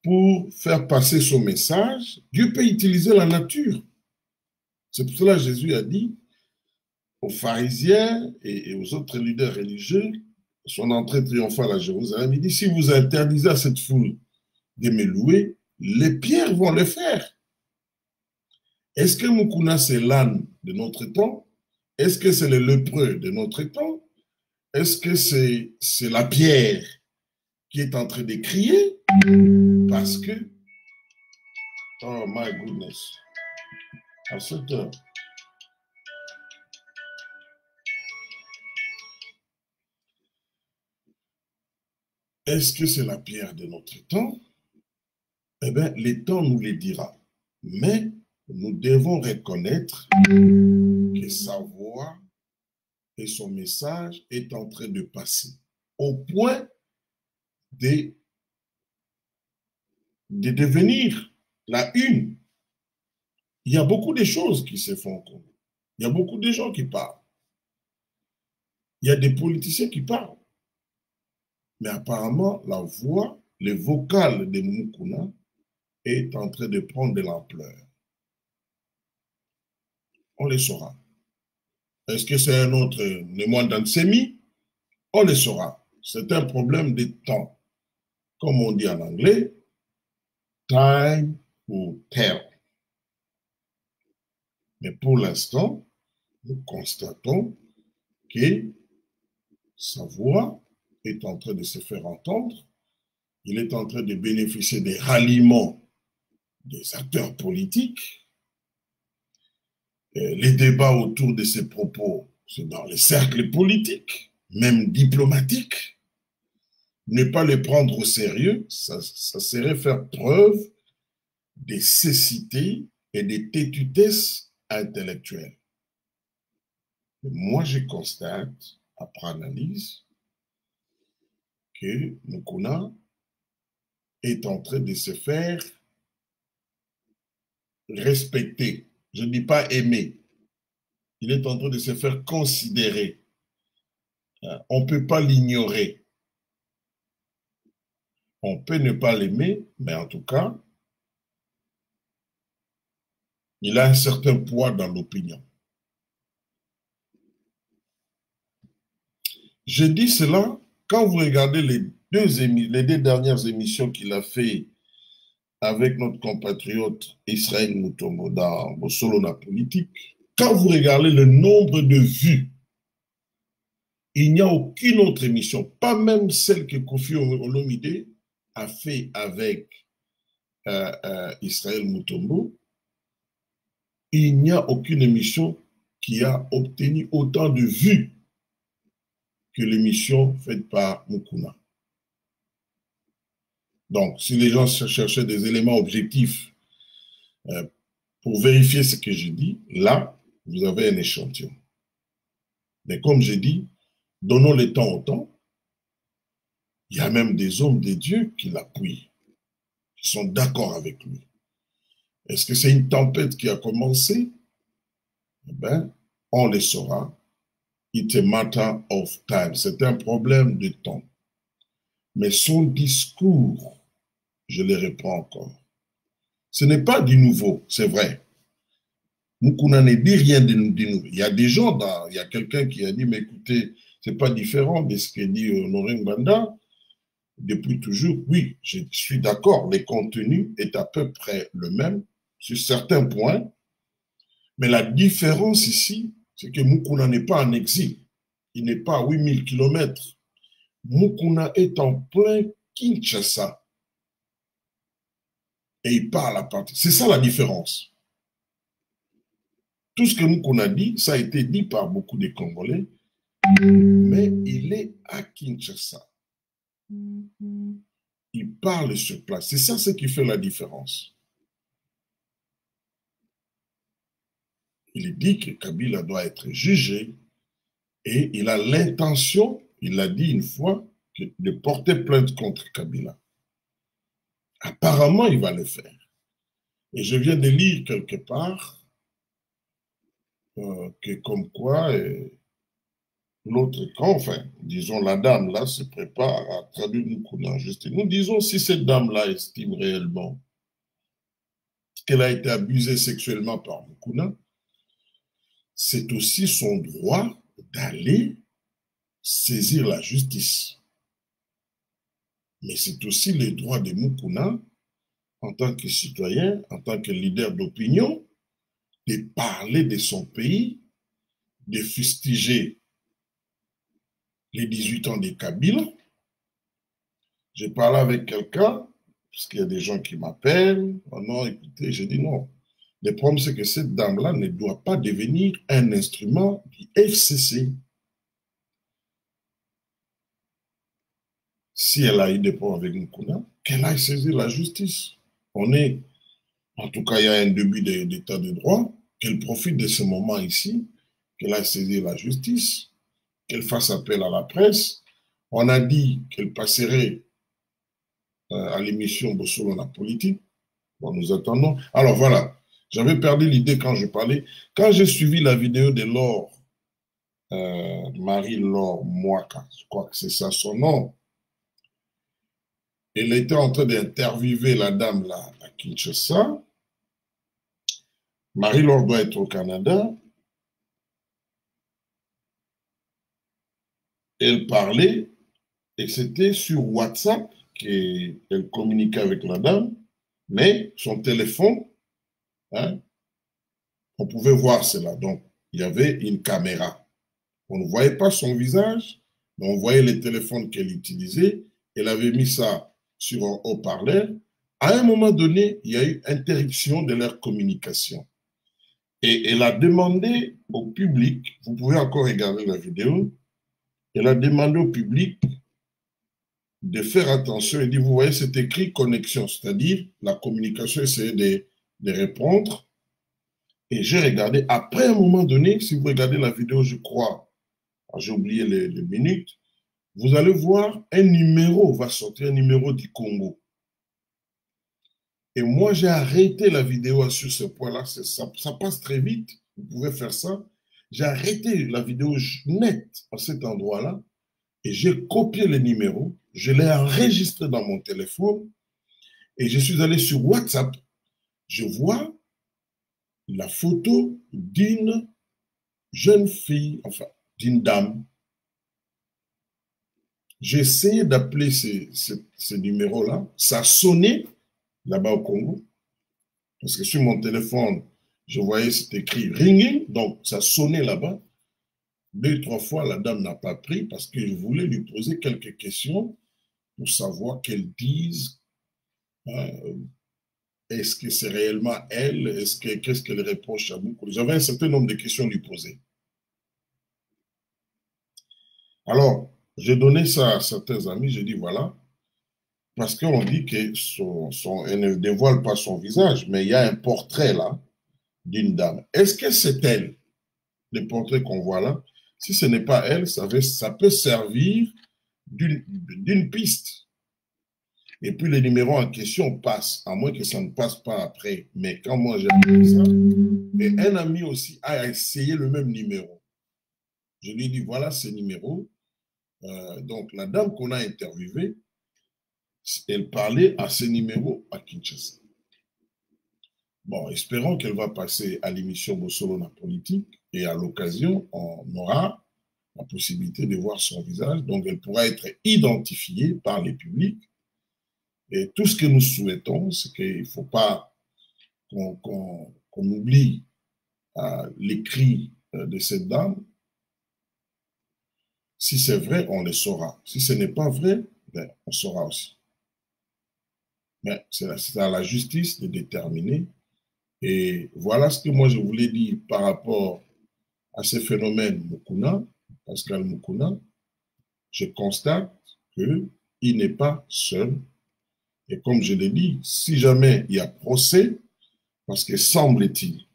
pour faire passer son message, Dieu peut utiliser la nature. C'est pour cela que Jésus a dit aux pharisiens et aux autres leaders religieux, son entrée triomphale à Jérusalem, il dit, si vous interdisez à cette foule de me louer, les pierres vont le faire. Est-ce que Mukuna, c'est l'âne de notre temps? Est-ce que c'est le lépreux de notre temps? Est-ce que c'est la pierre qui est en train de crier? Parce que, oh my goodness, à cette heure, est-ce que c'est la pierre de notre temps? Eh bien, le temps nous le dira. Mais nous devons reconnaître que sa voix et son message est en train de passer au point de, de devenir la une. Il y a beaucoup de choses qui se font. Il y a beaucoup de gens qui parlent. Il y a des politiciens qui parlent. Mais apparemment, la voix, le vocal de Mukuna est en train de prendre de l'ampleur. On le saura. Est-ce que c'est un autre Némoine d'Ansemi? On le saura. C'est un problème de temps. Comme on dit en anglais, time will tell. Mais pour l'instant, nous constatons que sa voix est en train de se faire entendre. Il est en train de bénéficier des ralliements des acteurs politiques. Les débats autour de ses propos, c'est dans les cercles politiques, même diplomatiques. Ne pas les prendre au sérieux, ça serait faire preuve de cécité et de têtutesse intellectuelle. Moi, je constate, après analyse, que Mukuna est en train de se faire respecter. Je ne dis pas aimer. Il est en train de se faire considérer. On ne peut pas l'ignorer. On peut ne pas l'aimer, mais en tout cas, il a un certain poids dans l'opinion. Je dis cela quand vous regardez les deux dernières émissions qu'il a fait avec notre compatriote Israël Mutombo dans Bosolo politique. Quand vous regardez le nombre de vues, il n'y a aucune autre émission, pas même celle que Kofi Olomide a fait avec Israël Mutombo, il n'y a aucune émission qui a obtenu autant de vues que l'émission faite par Mukuna. Donc, si les gens cherchaient des éléments objectifs pour vérifier ce que je dis, là, vous avez un échantillon. Mais comme je dis, donnons le temps au temps. Il y a même des hommes de Dieu qui l'appuient, qui sont d'accord avec lui. Est-ce que c'est une tempête qui a commencé? Eh bien, on le saura. It's a matter of time. C'est un problème de temps. Mais son discours, je le reprends encore, ce n'est pas du nouveau, c'est vrai. Mukuna ne dit rien de nouveau. Il y a des gens, il y a quelqu'un qui a dit, mais écoutez, ce n'est pas différent de ce que dit Honoré Nganda. Depuis toujours, oui, je suis d'accord, le contenu est à peu près le même sur certains points, mais la différence ici, c'est que Mukuna n'est pas en exil. Il n'est pas à 8000 km. Mukuna est en plein Kinshasa. Et il parle à partir. C'est ça la différence. Tout ce que Mukuna dit, ça a été dit par beaucoup de Congolais, mais il est à Kinshasa. Il parle sur place. C'est ça ce qui fait la différence. Il dit que Kabila doit être jugé et il a l'intention, il l'a dit une fois, de porter plainte contre Kabila. Apparemment, il va le faire. Et je viens de lire quelque part que comme quoi l'autre camp, enfin, disons la dame là, se prépare à traduire Mukuna en justice. Nous disons si cette dame-là estime réellement qu'elle a été abusée sexuellement par Mukuna, c'est aussi son droit d'aller saisir la justice. Mais c'est aussi le droit de Mukuna, en tant que citoyen, en tant que leader d'opinion, de parler de son pays, de fustiger les 18 ans de Kabila. J'ai parlé avec quelqu'un, parce qu'il y a des gens qui m'appellent. Oh non, écoutez, j'ai dit non. Le problème, c'est que cette dame-là ne doit pas devenir un instrument du FCC. Si elle a eu des problèmes avec Mukuna, qu'elle aille saisir la justice. On est, en tout cas, il y a un début d'état de droit, qu'elle profite de ce moment ici, qu'elle aille saisir la justice, qu'elle fasse appel à la presse. On a dit qu'elle passerait à l'émission Bossolo la politique. Bon, nous attendons. Alors voilà, j'avais perdu l'idée quand je parlais. Quand j'ai suivi la vidéo de Laure, Marie-Laure Mwaka, je crois que c'est ça son nom, elle était en train d'interviewer la dame là, à Kinshasa. Marie-Laure doit être au Canada. Elle parlait et c'était sur WhatsApp qu'elle communiquait avec la dame, mais son téléphone, hein, on pouvait voir cela. Donc, il y avait une caméra. On ne voyait pas son visage, mais on voyait les téléphones qu'elle utilisait. Elle avait mis ça sur un haut-parleur. À un moment donné, il y a eu interruption de leur communication. Et elle a demandé au public, vous pouvez encore regarder la vidéo, elle a demandé au public de faire attention. Elle dit, vous voyez, c'est écrit connexion, c'est-à-dire la communication, essayait de répondre. Et j'ai regardé, après un moment donné, si vous regardez la vidéo, je crois, j'ai oublié les minutes, vous allez voir un numéro va sortir, un numéro du Congo. Et moi, j'ai arrêté la vidéo sur ce point-là. Ça passe très vite. Vous pouvez faire ça. J'ai arrêté la vidéo net à cet endroit-là et j'ai copié le numéro. Je l'ai enregistré dans mon téléphone et je suis allé sur WhatsApp. Je vois la photo d'une jeune fille, enfin, d'une dame. J'ai essayé d'appeler ce numéro-là. Ça sonnait là-bas au Congo. Parce que sur mon téléphone, je voyais c'était écrit ringing, donc ça sonnait là-bas. 2, 3 fois, la dame n'a pas pris parce que je voulais lui poser quelques questions pour savoir qu'elle dise est-ce que c'est réellement elle, qu'est-ce qu'elle reproche à beaucoup. J'avais un certain nombre de questions à lui poser. Alors, j'ai donné ça à certains amis, j'ai dit voilà, parce qu'on dit que elle ne dévoile pas son visage, mais il y a un portrait là d'une dame. Est-ce que c'est elle, le portrait qu'on voit là? Si ce n'est pas elle, ça peut servir d'une piste. Et puis les numéros en question passent, à moins que ça ne passe pas après. Mais quand moi j'ai appris ça, et un ami aussi a essayé le même numéro. Je lui ai dit, voilà ce numéro. Donc la dame qu'on a interviewée, elle parlait à ce numéro à Kinshasa. Bon, espérons qu'elle va passer à l'émission Bossolo la politique et à l'occasion, on aura la possibilité de voir son visage. Donc, elle pourra être identifiée par les publics. Et tout ce que nous souhaitons, c'est qu'il ne faut pas qu'on oublie l'écrit de cette dame. Si c'est vrai, on le saura. Si ce n'est pas vrai, ben, on saura aussi. Mais c'est à la justice de déterminer. Et voilà ce que moi je voulais dire par rapport à ce phénomène Mukuna, Pascal Mukuna. Je constate qu'il n'est pas seul. Et comme je l'ai dit, si jamais il y a procès, parce que semble-t-il,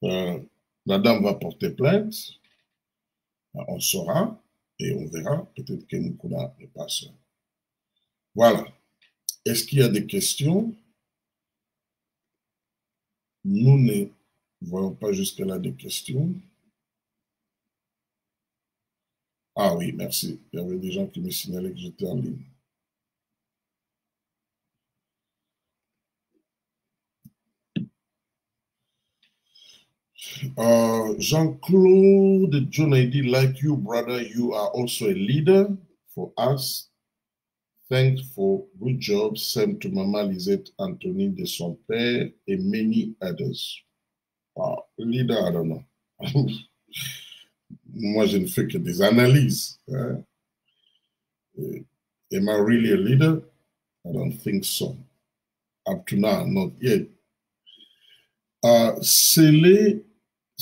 la dame va porter plainte, on saura et on verra. Peut-être que Mukuna n'est pas seul. Voilà. Est-ce qu'il y a des questions? Nous ne voyons pas jusque-là des questions. Ah oui, merci. Il y avait des gens qui me signalaient que j'étais en ligne. Jean-Claude John ID, like you, brother, you are also a leader for us. Thanks for good job. Same to Mama Lisette Anthony de son père et many others. Leader, I don't know. Moi, je ne fais que des analyses. Hein. Am I really a leader? I don't think so. Up to now, not yet.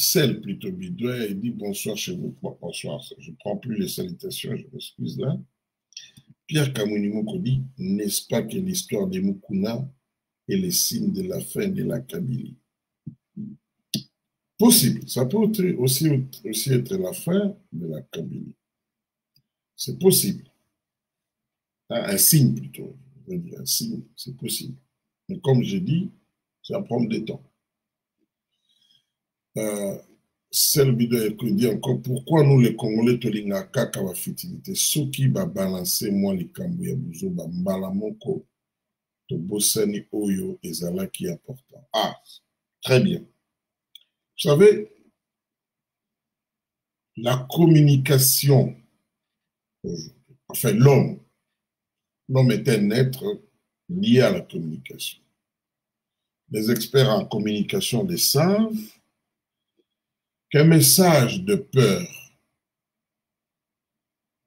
Celle plutôt Bidouin, il dit bonsoir chez vous. Bon, bonsoir, je ne prends plus les salutations, je m'excuse là. Pierre Kamounimoko dit, n'est-ce pas que l'histoire des Mukuna est le signe de la fin de la Kabylie? Possible, ça peut aussi être la fin de la Kabylie. C'est possible. Un signe plutôt, je veux dire un signe, c'est possible. Mais comme je dis, ça va prendre du temps. Celle qui dit encore pourquoi nous les Congolais tolinga kaka wa futilité soki ba balancer moi les kambu ya buzo ba mbala moko to bosani oyo ezalaki important. Ah, très bien. Vous savez, la communication, enfin l'homme est un être lié à la communication. Les experts en communication le savent qu'un message de peur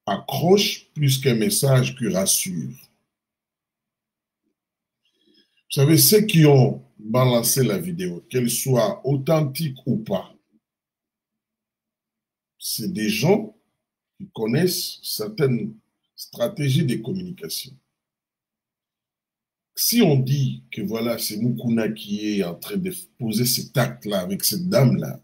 accroche plus qu'un message qui rassure. Vous savez, ceux qui ont balancé la vidéo, qu'elle soit authentique ou pas, c'est des gens qui connaissent certaines stratégies de communication. Si on dit que voilà, c'est Mukuna qui est en train de poser cet acte-là avec cette dame-là,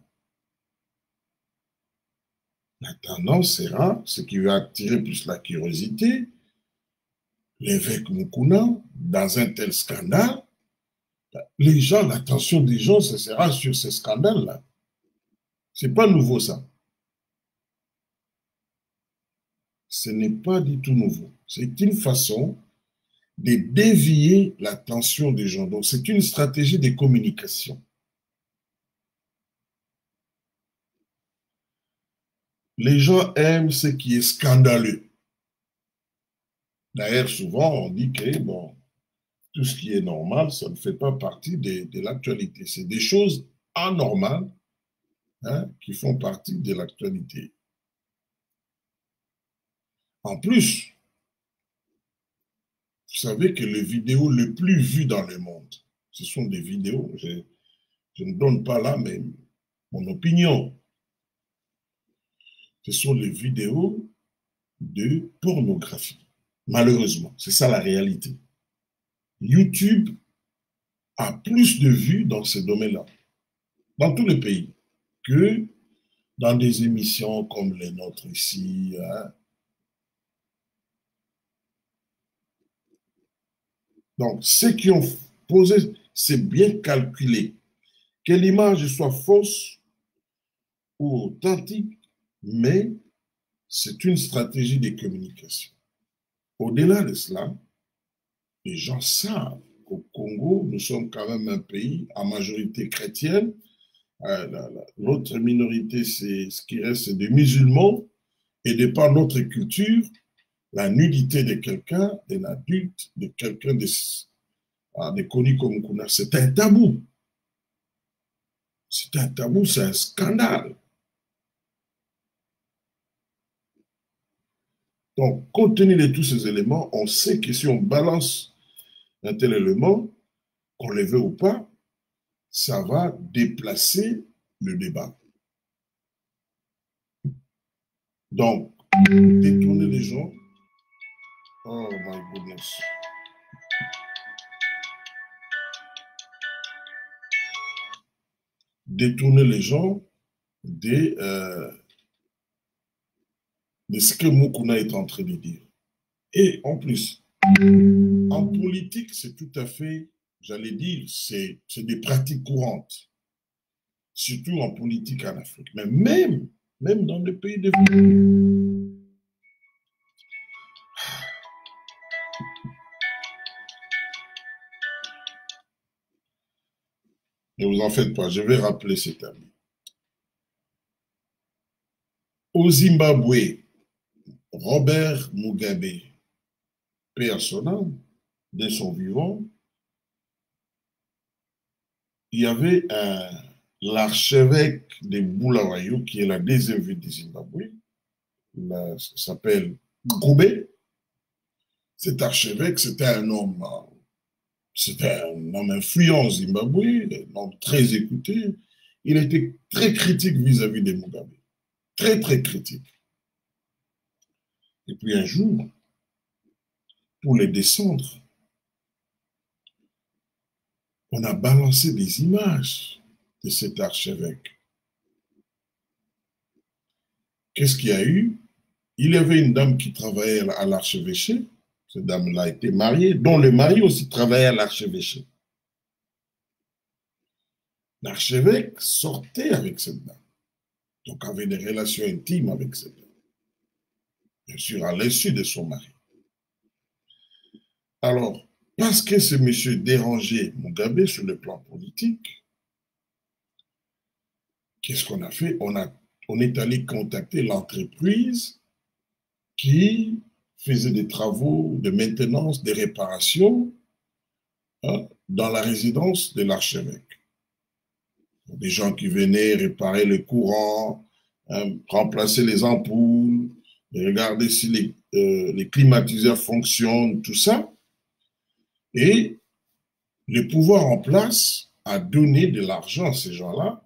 la tendance sera, ce qui va attirer plus la curiosité, l'évêque Mukuna, dans un tel scandale, les gens, l'attention des gens, ce sera sur ce scandale-là. Ce n'est pas nouveau, ça. Ce n'est pas du tout nouveau. C'est une façon de dévier l'attention des gens. Donc, c'est une stratégie de communication. Les gens aiment ce qui est scandaleux. D'ailleurs, souvent, on dit que, bon, tout ce qui est normal, ça ne fait pas partie de l'actualité. C'est des choses anormales qui font partie de l'actualité. En plus, vous savez que les vidéos les plus vues dans le monde, ce sont des vidéos, je ne donne pas là, mais mon opinion, ce sont les vidéos de pornographie. Malheureusement, c'est ça la réalité. YouTube a plus de vues dans ce domaine-là, dans tous les pays, que dans des émissions comme les nôtres ici. Hein. Donc, ceux qui ont posé, c'est bien calculé. Que l'image soit fausse ou authentique, mais c'est une stratégie de communication. Au-delà de cela, les gens savent qu'au Congo, nous sommes quand même un pays à majorité chrétienne. L'autre minorité, c'est ce qui reste, c'est des musulmans. Et de par notre culture, la nudité de quelqu'un, d'un adulte, de quelqu'un de connu comme Kuna, c'est un tabou. C'est un tabou, c'est un scandale. Donc, compte tenu de tous ces éléments, on sait que si on balance un tel élément, qu'on le veut ou pas, ça va déplacer le débat. Donc, détourner les gens. Oh my goodness. Détourner les gens de ce que Mukuna est en train de dire. Et en plus, en politique, c'est tout à fait, j'allais dire, c'est des pratiques courantes. Surtout en politique en Afrique. Mais même dans les pays développés. Ne vous en faites pas, je vais rappeler cet ami. Au Zimbabwe, Robert Mugabe, paix à son âme, de son vivant, il y avait l'archevêque de Bulawayo, qui est la deuxième ville du Zimbabwe, s'appelle Gube. Cet archevêque, c'était un homme influent au Zimbabwe, un homme très écouté. Il était très critique vis-à-vis de Mugabe. Très, très critique. Et puis un jour, pour les descendre, on a balancé des images de cet archevêque. Qu'est-ce qu'il y a eu? Il y avait une dame qui travaillait à l'archevêché. Cette dame-là était mariée, dont le mari aussi travaillait à l'archevêché. L'archevêque sortait avec cette dame, donc avait des relations intimes avec cette dame, bien sûr à l'insu de son mari. Alors, parce que ce monsieur dérangeait Mugabe sur le plan politique, qu'est-ce qu'on a fait? On est allé contacter l'entreprise qui faisait des travaux de maintenance, des réparations dans la résidence de l'archevêque. Des gens qui venaient réparer le courant, remplacer les ampoules, regarder si les climatiseurs fonctionnent, tout ça. Et le pouvoir en place a donné de l'argent à ces gens-là.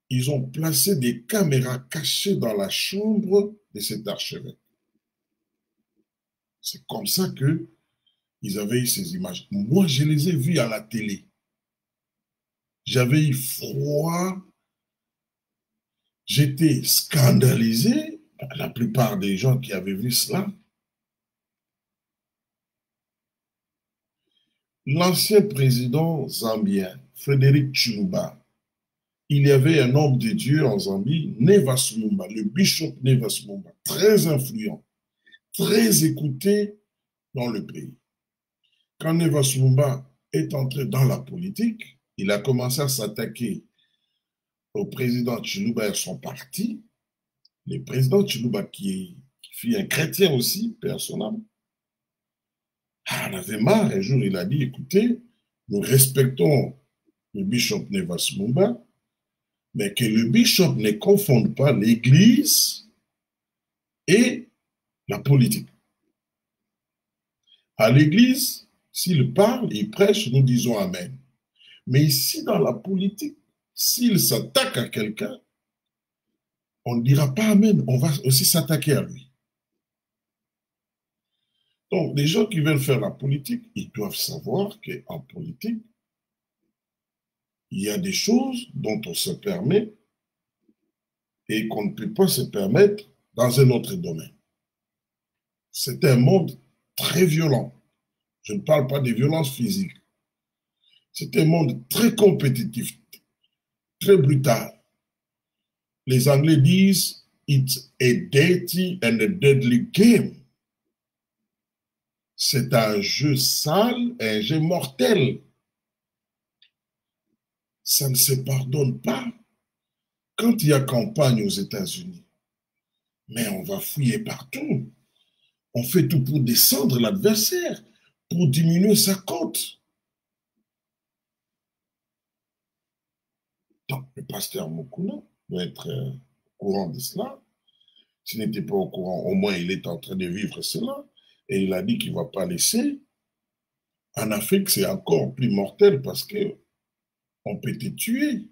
Ils ont placé des caméras cachées dans la chambre de cet archevêque. C'est comme ça qu'ils avaient eu ces images. Moi, je les ai vues à la télé. J'avais eu froid. J'étais scandalisé. La plupart des gens qui avaient vu cela. L'ancien président zambien, Frédéric Chiluba, il y avait un homme de Dieu en Zambie, Nevas Lumumba, le bishop Nevas Lumumba, très influent, très écouté dans le pays. Quand Nevas Lumumba est entré dans la politique, il a commencé à s'attaquer au président Chiluba et son parti. Le président Chiluba, qui fut un chrétien aussi, personnellement, en avait marre. Un jour, il a dit, écoutez, nous respectons le bishop Nevas Lumumba, mais que le bishop ne confonde pas l'Église et la politique. À l'Église, s'il parle, il prêche, nous disons Amen. Mais ici, dans la politique, s'il s'attaque à quelqu'un, on ne dira pas Amen, on va aussi s'attaquer à lui. Donc, les gens qui veulent faire la politique, ils doivent savoir qu'en politique, il y a des choses dont on se permet et qu'on ne peut pas se permettre dans un autre domaine. C'est un monde très violent. Je ne parle pas des violences physiques. C'est un monde très compétitif, très brutal. Les Anglais disent it's a dirty and a deadly game. C'est un jeu sale et un jeu mortel. Ça ne se pardonne pas. Quand il y a campagne aux États-Unis, mais on va fouiller partout. On fait tout pour descendre l'adversaire, pour diminuer sa cote. Donc, le pasteur Mukuna doit être au courant de cela. S'il n'était pas au courant, au moins il est en train de vivre cela. Et il a dit qu'il ne va pas laisser. En Afrique, c'est encore plus mortel parce qu'on peut te tuer.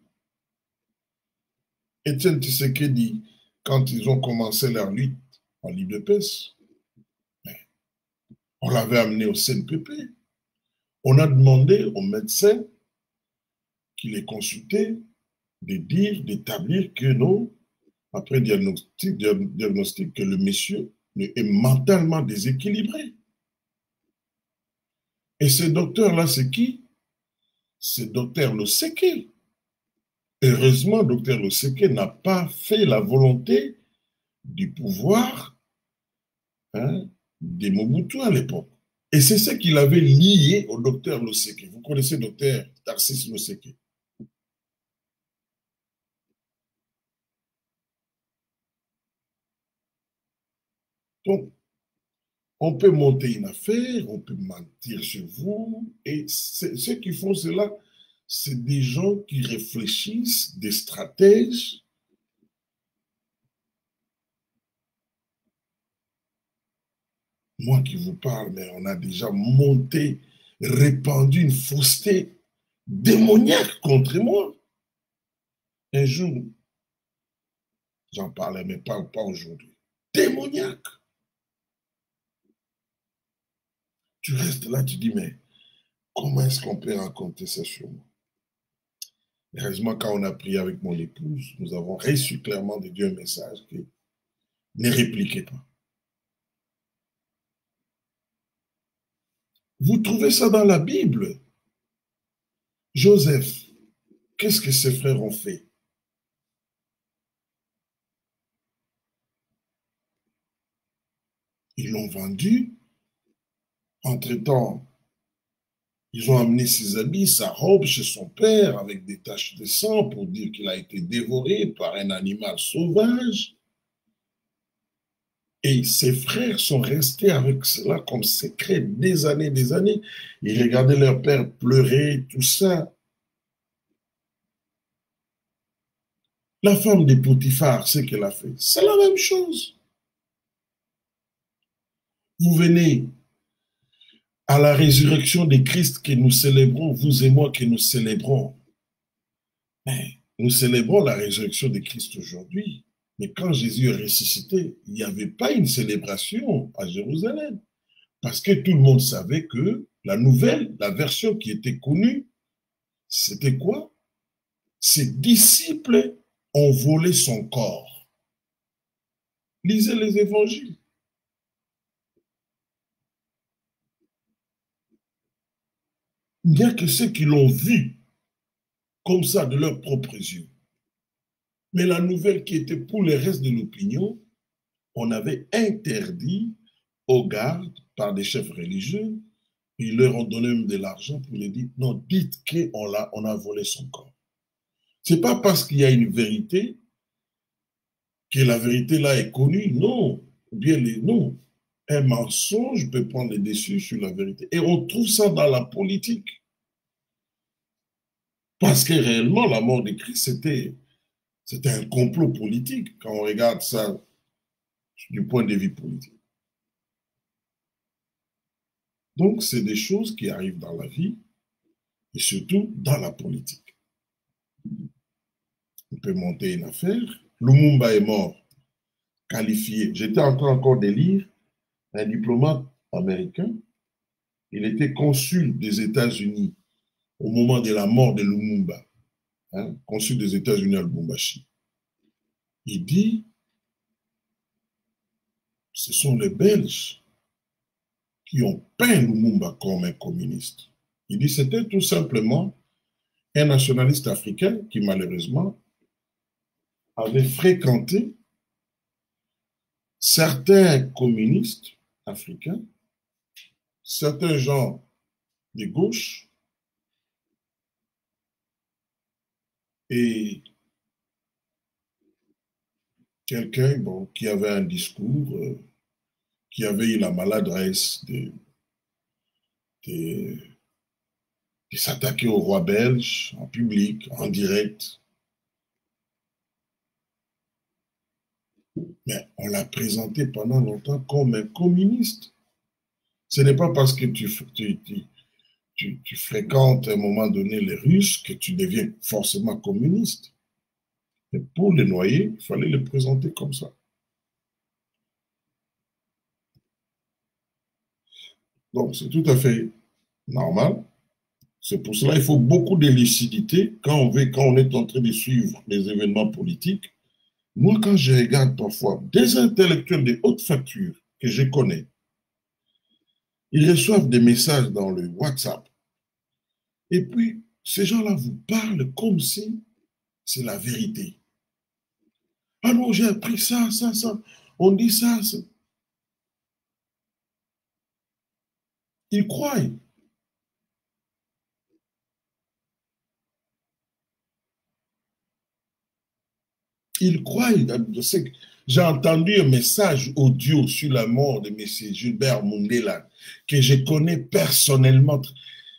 Étienne Tshisekedi, quand ils ont commencé leur lutte en Libre-Pes, on l'avait amené au CNPP. On a demandé aux médecins qui les consultaient de dire, d'établir que non, après diagnostic, que le monsieur est mentalement déséquilibré. Et ce docteur-là, c'est qui? C'est docteur Loseke. Heureusement, docteur Loseke n'a pas fait la volonté du pouvoir de Mobutu à l'époque. Et c'est ce qu'il avait lié au docteur Loseke. Vous connaissez docteur Tarsis Loseke. Donc, on peut monter une affaire, on peut mentir sur vous, et ceux qui font cela, c'est des gens qui réfléchissent, des stratèges. Moi qui vous parle, mais on a déjà monté, répandu une fausseté démoniaque contre moi. Un jour, j'en parlais, mais pas aujourd'hui. Démoniaque. Tu restes là, tu dis, mais comment est-ce qu'on peut raconter ça sur moi? Heureusement, quand on a prié avec mon épouse, nous avons reçu clairement de Dieu un message que ne répliquez pas. Vous trouvez ça dans la Bible. Joseph, qu'est-ce que ses frères ont fait? Ils l'ont vendu. Entre-temps, ils ont amené ses habits, sa robe chez son père avec des taches de sang pour dire qu'il a été dévoré par un animal sauvage. Et ses frères sont restés avec cela comme secret des années, des années. Ils regardaient leur père pleurer, tout ça. La femme de Potiphar, ce qu'elle a fait, c'est la même chose. Vous venez à la résurrection de Christ que nous célébrons, vous et moi que nous célébrons. Mais nous célébrons la résurrection de Christ aujourd'hui. Mais quand Jésus est ressuscité, il n'y avait pas une célébration à Jérusalem. Parce que tout le monde savait que la nouvelle, la version qui était connue, c'était quoi? Ses disciples ont volé son corps. Lisez les évangiles. Il n'y a que ceux qui l'ont vu comme ça de leurs propres yeux. Mais la nouvelle qui était pour le reste de l'opinion, on avait interdit aux gardes par des chefs religieux, ils leur ont donné même de l'argent pour les dire, non, dites qu'on a volé son corps. Ce n'est pas parce qu'il y a une vérité que la vérité là est connue, non. Bien non. Un mensonge peut prendre le dessus sur la vérité. Et on trouve ça dans la politique. Parce que réellement, la mort de Christ, c'était un complot politique quand on regarde ça du point de vue politique. Donc, c'est des choses qui arrivent dans la vie et surtout dans la politique. On peut monter une affaire. Lumumba est mort, qualifié. J'étais en train encore de lire un diplomate américain. Il était consul des États-Unis au moment de la mort de Lumumba, hein, consul des États-Unis à Lubumbashi. Il dit, ce sont les Belges qui ont peint Lumumba comme un communiste. Il dit, c'était tout simplement un nationaliste africain qui, malheureusement, avait fréquenté certains communistes africains, certains gens de gauche, et quelqu'un bon, qui avait un discours, qui avait eu la maladresse de s'attaquer au roi belge en public, en direct. Mais on l'a présenté pendant longtemps comme un communiste. Ce n'est pas parce que tu fréquentes à un moment donné les Russes que tu deviens forcément communiste. Mais pour les noyer, il fallait les présenter comme ça. Donc, c'est tout à fait normal. C'est pour cela qu'il faut beaucoup de lucidité quand on est en train de suivre les événements politiques. Moi, quand je regarde parfois des intellectuels de haute facture que je connais, ils reçoivent des messages dans le WhatsApp. Et puis, ces gens-là vous parlent comme si c'est la vérité. Ah non, j'ai appris ça, ça, ça. On dit ça, ça. Ils croient. Ils croient. J'ai entendu un message audio sur la mort de M. Gilbert Mundela, que je connais personnellement.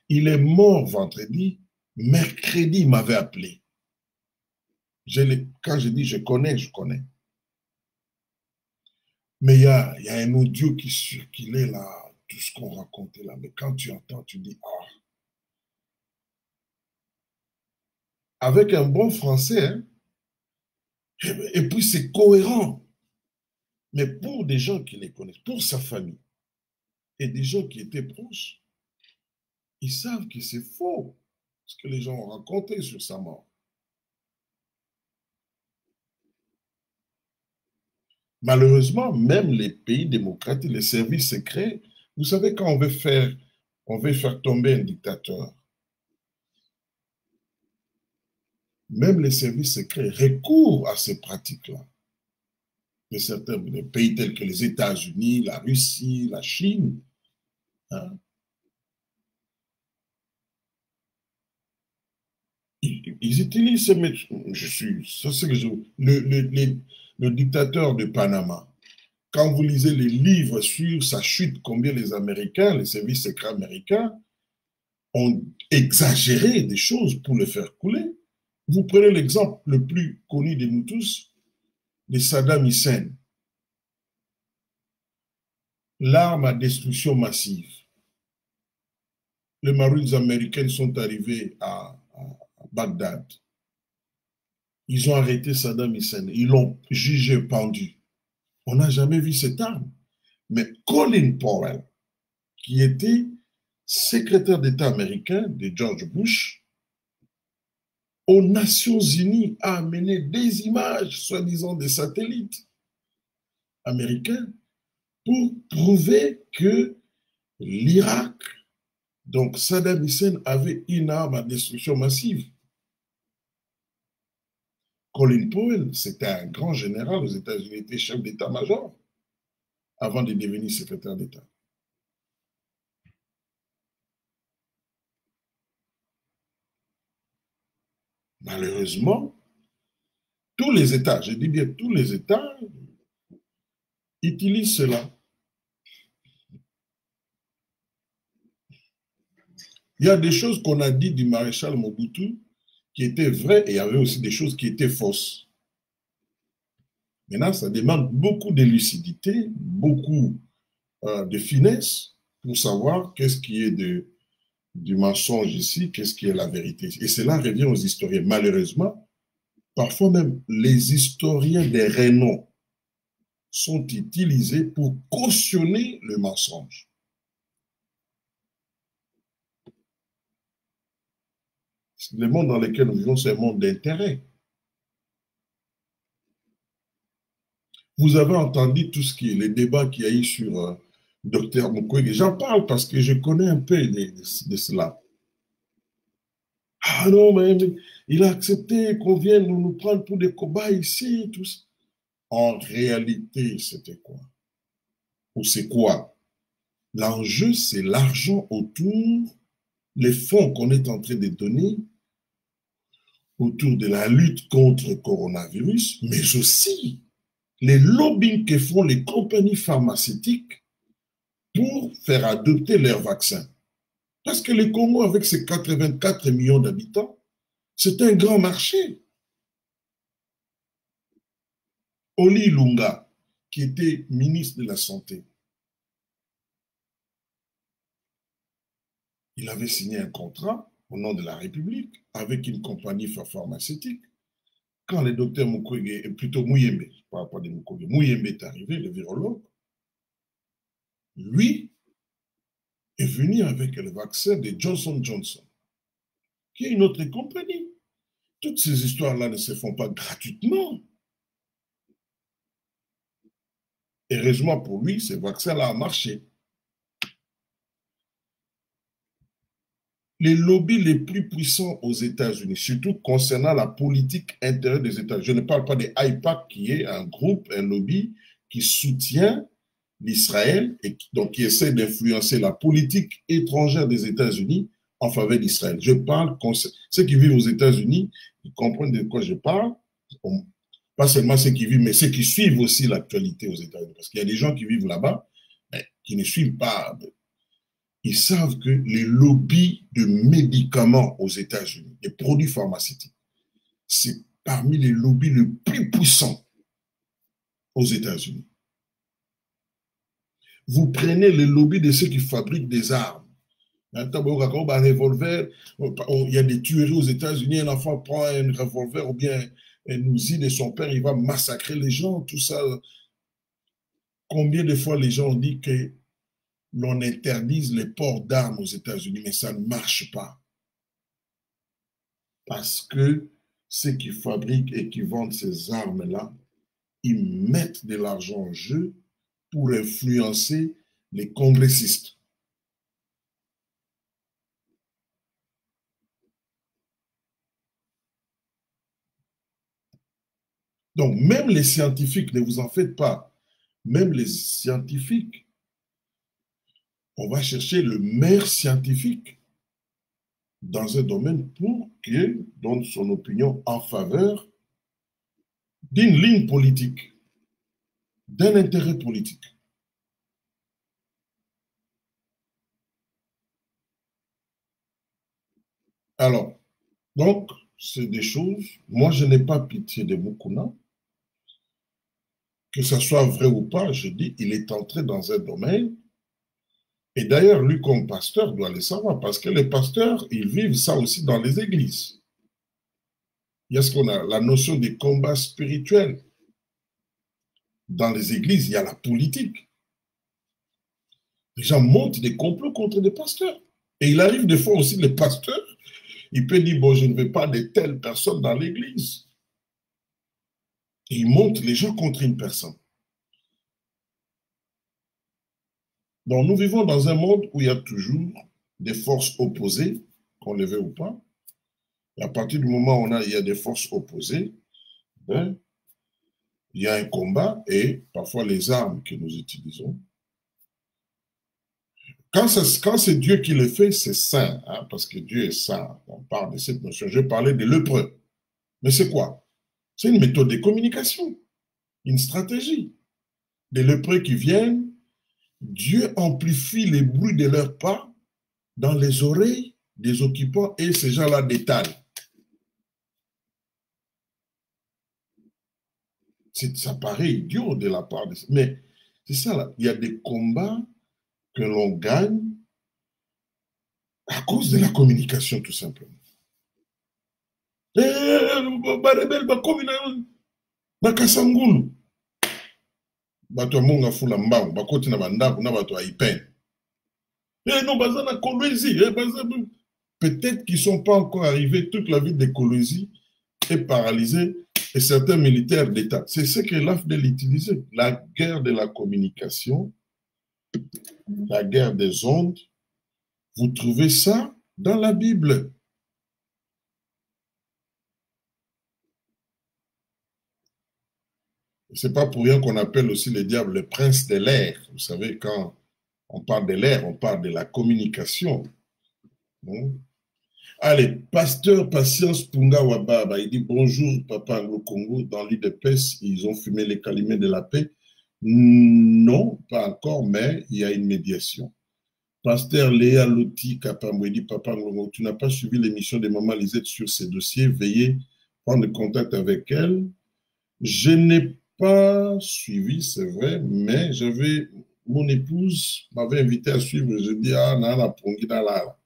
Il est mort vendredi. Mercredi, il m'avait appelé. Quand je dis je connais, je connais. Mais il y a un audio qui circulait là, tout ce qu'on racontait là. Mais quand tu entends, tu dis, ah. Avec un bon français, hein, et puis c'est cohérent. Mais pour des gens qui les connaissent, pour sa famille, et des gens qui étaient proches, ils savent que c'est faux, ce que les gens ont raconté sur sa mort. Malheureusement, même les pays démocratiques, les services secrets, vous savez, quand on veut faire tomber un dictateur, même les services secrets recourent à ces pratiques-là. De certains pays tels que les États-Unis, la Russie, la Chine. Hein. Ils utilisent ces méthodes. Le dictateur de Panama. Quand vous lisez les livres sur sa chute, combien les Américains, les services secrets américains, ont exagéré des choses pour le faire couler. Vous prenez l'exemple le plus connu de nous tous, de Saddam Hussein. L'arme à destruction massive. Les Marines américaines sont arrivés à Bagdad. Ils ont arrêté Saddam Hussein. Ils l'ont jugé pendu. On n'a jamais vu cette arme. Mais Colin Powell, qui était secrétaire d'État américain de George Bush, aux Nations Unies a amené des images, soi-disant des satellites américains, pour prouver que l'Irak, donc Saddam Hussein, avait une arme à destruction massive. Colin Powell, c'était un grand général aux États-Unis, il était chef d'état-major avant de devenir secrétaire d'État. Malheureusement, tous les États, je dis bien tous les États, utilisent cela. Il y a des choses qu'on a dit du maréchal Mobutu qui étaient vraies et il y avait aussi des choses qui étaient fausses. Maintenant, ça demande beaucoup de lucidité, beaucoup de finesse pour savoir qu'est-ce qui est du mensonge ici, qu'est-ce qui est la vérité. Et cela revient aux historiens. Malheureusement, parfois même les historiens des renom sont utilisés pour cautionner le mensonge. Le monde dans lequel nous vivons, c'est un monde d'intérêt. Vous avez entendu tout ce qui est les débats qu'il y a eu sur Dr Mukwege. J'en parle parce que je connais un peu de cela. Ah non, mais il a accepté qu'on vienne nous prendre pour des cobayes ici. Tout ça. En réalité, c'était quoi? Ou c'est quoi? L'enjeu, c'est l'argent autour, les fonds qu'on est en train de donner autour de la lutte contre le coronavirus, mais aussi les lobbying que font les compagnies pharmaceutiques pour faire adopter leurs vaccins. Parce que le Congo, avec ses 84 millions d'habitants, c'est un grand marché. Oli Lunga, qui était ministre de la Santé, il avait signé un contrat au nom de la République avec une compagnie pharmaceutique. Quand le docteur Mukwege, plutôt Muyembe, je ne parle pas de Mukwege, Muyembe est arrivé, le virologue, lui est venu avec le vaccin de Johnson Johnson, qui est une autre compagnie. Toutes ces histoires-là ne se font pas gratuitement. Heureusement pour lui, ce vaccin-là a marché. Les lobbies les plus puissants aux États-Unis, surtout concernant la politique intérieure des États-Unis. Je ne parle pas des IPAC, qui est un groupe, un lobby qui soutient l'Israël et donc qui essaie d'influencer la politique étrangère des États-Unis en faveur d'Israël. Je parle, ceux qui vivent aux États-Unis, ils comprennent de quoi je parle. Pas seulement ceux qui vivent, mais ceux qui suivent aussi l'actualité aux États-Unis. Parce qu'il y a des gens qui vivent là-bas, mais qui ne suivent pas. Ils savent que les lobbies de médicaments aux États-Unis, des produits pharmaceutiques, c'est parmi les lobbies les plus puissants aux États-Unis. Vous prenez le lobby de ceux qui fabriquent des armes. Un revolver, il y a des tueries aux États-Unis, un enfant prend un revolver ou bien un ousil de son père, il va massacrer les gens, tout ça. Combien de fois les gens ont dit que l'on interdise les ports d'armes aux États-Unis, mais ça ne marche pas. Parce que ceux qui fabriquent et qui vendent ces armes-là, ils mettent de l'argent en jeu pour influencer les congressistes. Donc, même les scientifiques, ne vous en faites pas, même les scientifiques, on va chercher le meilleur scientifique dans un domaine pour qu'il donne son opinion en faveur d'une ligne politique, d'un intérêt politique. Alors, donc, c'est des choses, moi je n'ai pas pitié de Mukuna, que ce soit vrai ou pas, je dis, il est entré dans un domaine, et d'ailleurs, lui comme pasteur doit le savoir, parce que les pasteurs, ils vivent ça aussi dans les églises. Il y a ce qu'on a, la notion des combats spirituels. Dans les églises, il y a la politique. Les gens montent des complots contre des pasteurs. Et il arrive des fois aussi, les pasteurs, il peut dire, bon, je ne veux pas de telles personnes dans l'église. Et il monte les gens contre une personne. Donc, nous vivons dans un monde où il y a toujours des forces opposées, qu'on le veuille ou pas. Et à partir du moment où il y a des forces opposées, ben, il y a un combat et parfois les armes que nous utilisons. Quand c'est Dieu qui le fait, c'est saint, hein, parce que Dieu est saint. On parle de cette notion. Je parlais de lépreux. Mais c'est quoi? C'est une méthode de communication, une stratégie. Des lépreux qui viennent, Dieu amplifie les bruits de leurs pas dans les oreilles des occupants et ces gens-là détalent. Ça paraît idiot de la part de... Mais c'est ça, là. Il y a des combats que l'on gagne à cause de la communication, tout simplement. Bakasangulu. Bato monga fula mbangu, bakoti na bandaku na bato aipene. Non, bazana Kolwezi. Peut-être qu'ils ne sont pas encore arrivés, toute la ville de Kolwezi est paralysée et certains militaires d'État. C'est ce que l'AFDEL utilisait. La guerre de la communication, la guerre des ondes, vous trouvez ça dans la Bible. Ce n'est pas pour rien qu'on appelle aussi le diable le prince de l'air. Vous savez, quand on parle de l'air, on parle de la communication. Bon. Allez, pasteur Patience Punga Wababa, il dit bonjour, papa Anglo-Congo, dans l'île de Pes, ils ont fumé les calimets de la paix. Non, pas encore, mais il y a une médiation. Pasteur Léa Loti Kapambo, il dit papa Anglo-Congo, tu n'as pas suivi l'émission de Maman Lisette sur ces dossiers, veuillez prendre contact avec elle. Je n'ai pas suivi, c'est vrai, mais mon épouse m'avait invité à suivre, je dis, ah, nana, pongina là.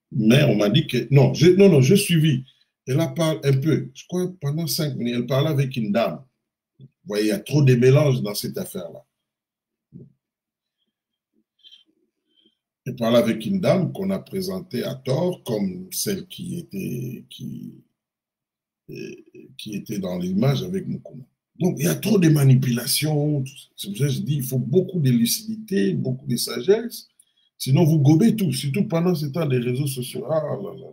Mais on m'a dit que, non, j'ai suivi. Elle a parlé un peu, je crois pendant 5 minutes, elle parlait avec une dame. Vous voyez, il y a trop de mélange dans cette affaire-là. Elle parlait avec une dame qu'on a présentée à tort comme celle qui était dans l'image avec Mukuna. Donc, il y a trop de manipulations. C'est pour ça que je dis il faut beaucoup de lucidité, beaucoup de sagesse. Sinon, vous gobez tout, surtout pendant ce temps des réseaux sociaux. Ah là là.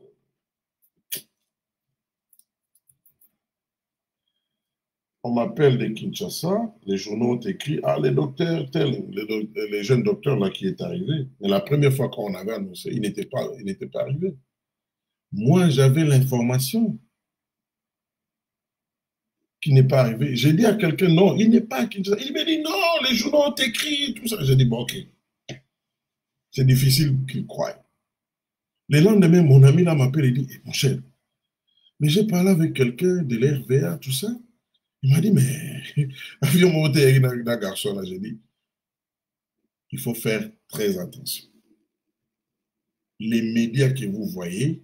On m'appelle de Kinshasa, les journaux ont écrit, ah, les docteurs, les jeunes docteurs là qui est arrivé. Mais la première fois qu'on avait annoncé, il n'était pas arrivé. Moi, j'avais l'information qui n'est pas arrivé. J'ai dit à quelqu'un, non, il n'est pas à Kinshasa. Il m'a dit, non, les journaux ont écrit, tout ça. J'ai dit, bon, ok. C'est difficile qu'ils croient. Le lendemain, mon ami là m'appelle et dit, eh, mon cher, mais j'ai parlé avec quelqu'un de l'RVA, tout ça. Il m'a dit, mais avion monté avec un garçon là, j'ai dit, il faut faire très attention. Les médias que vous voyez,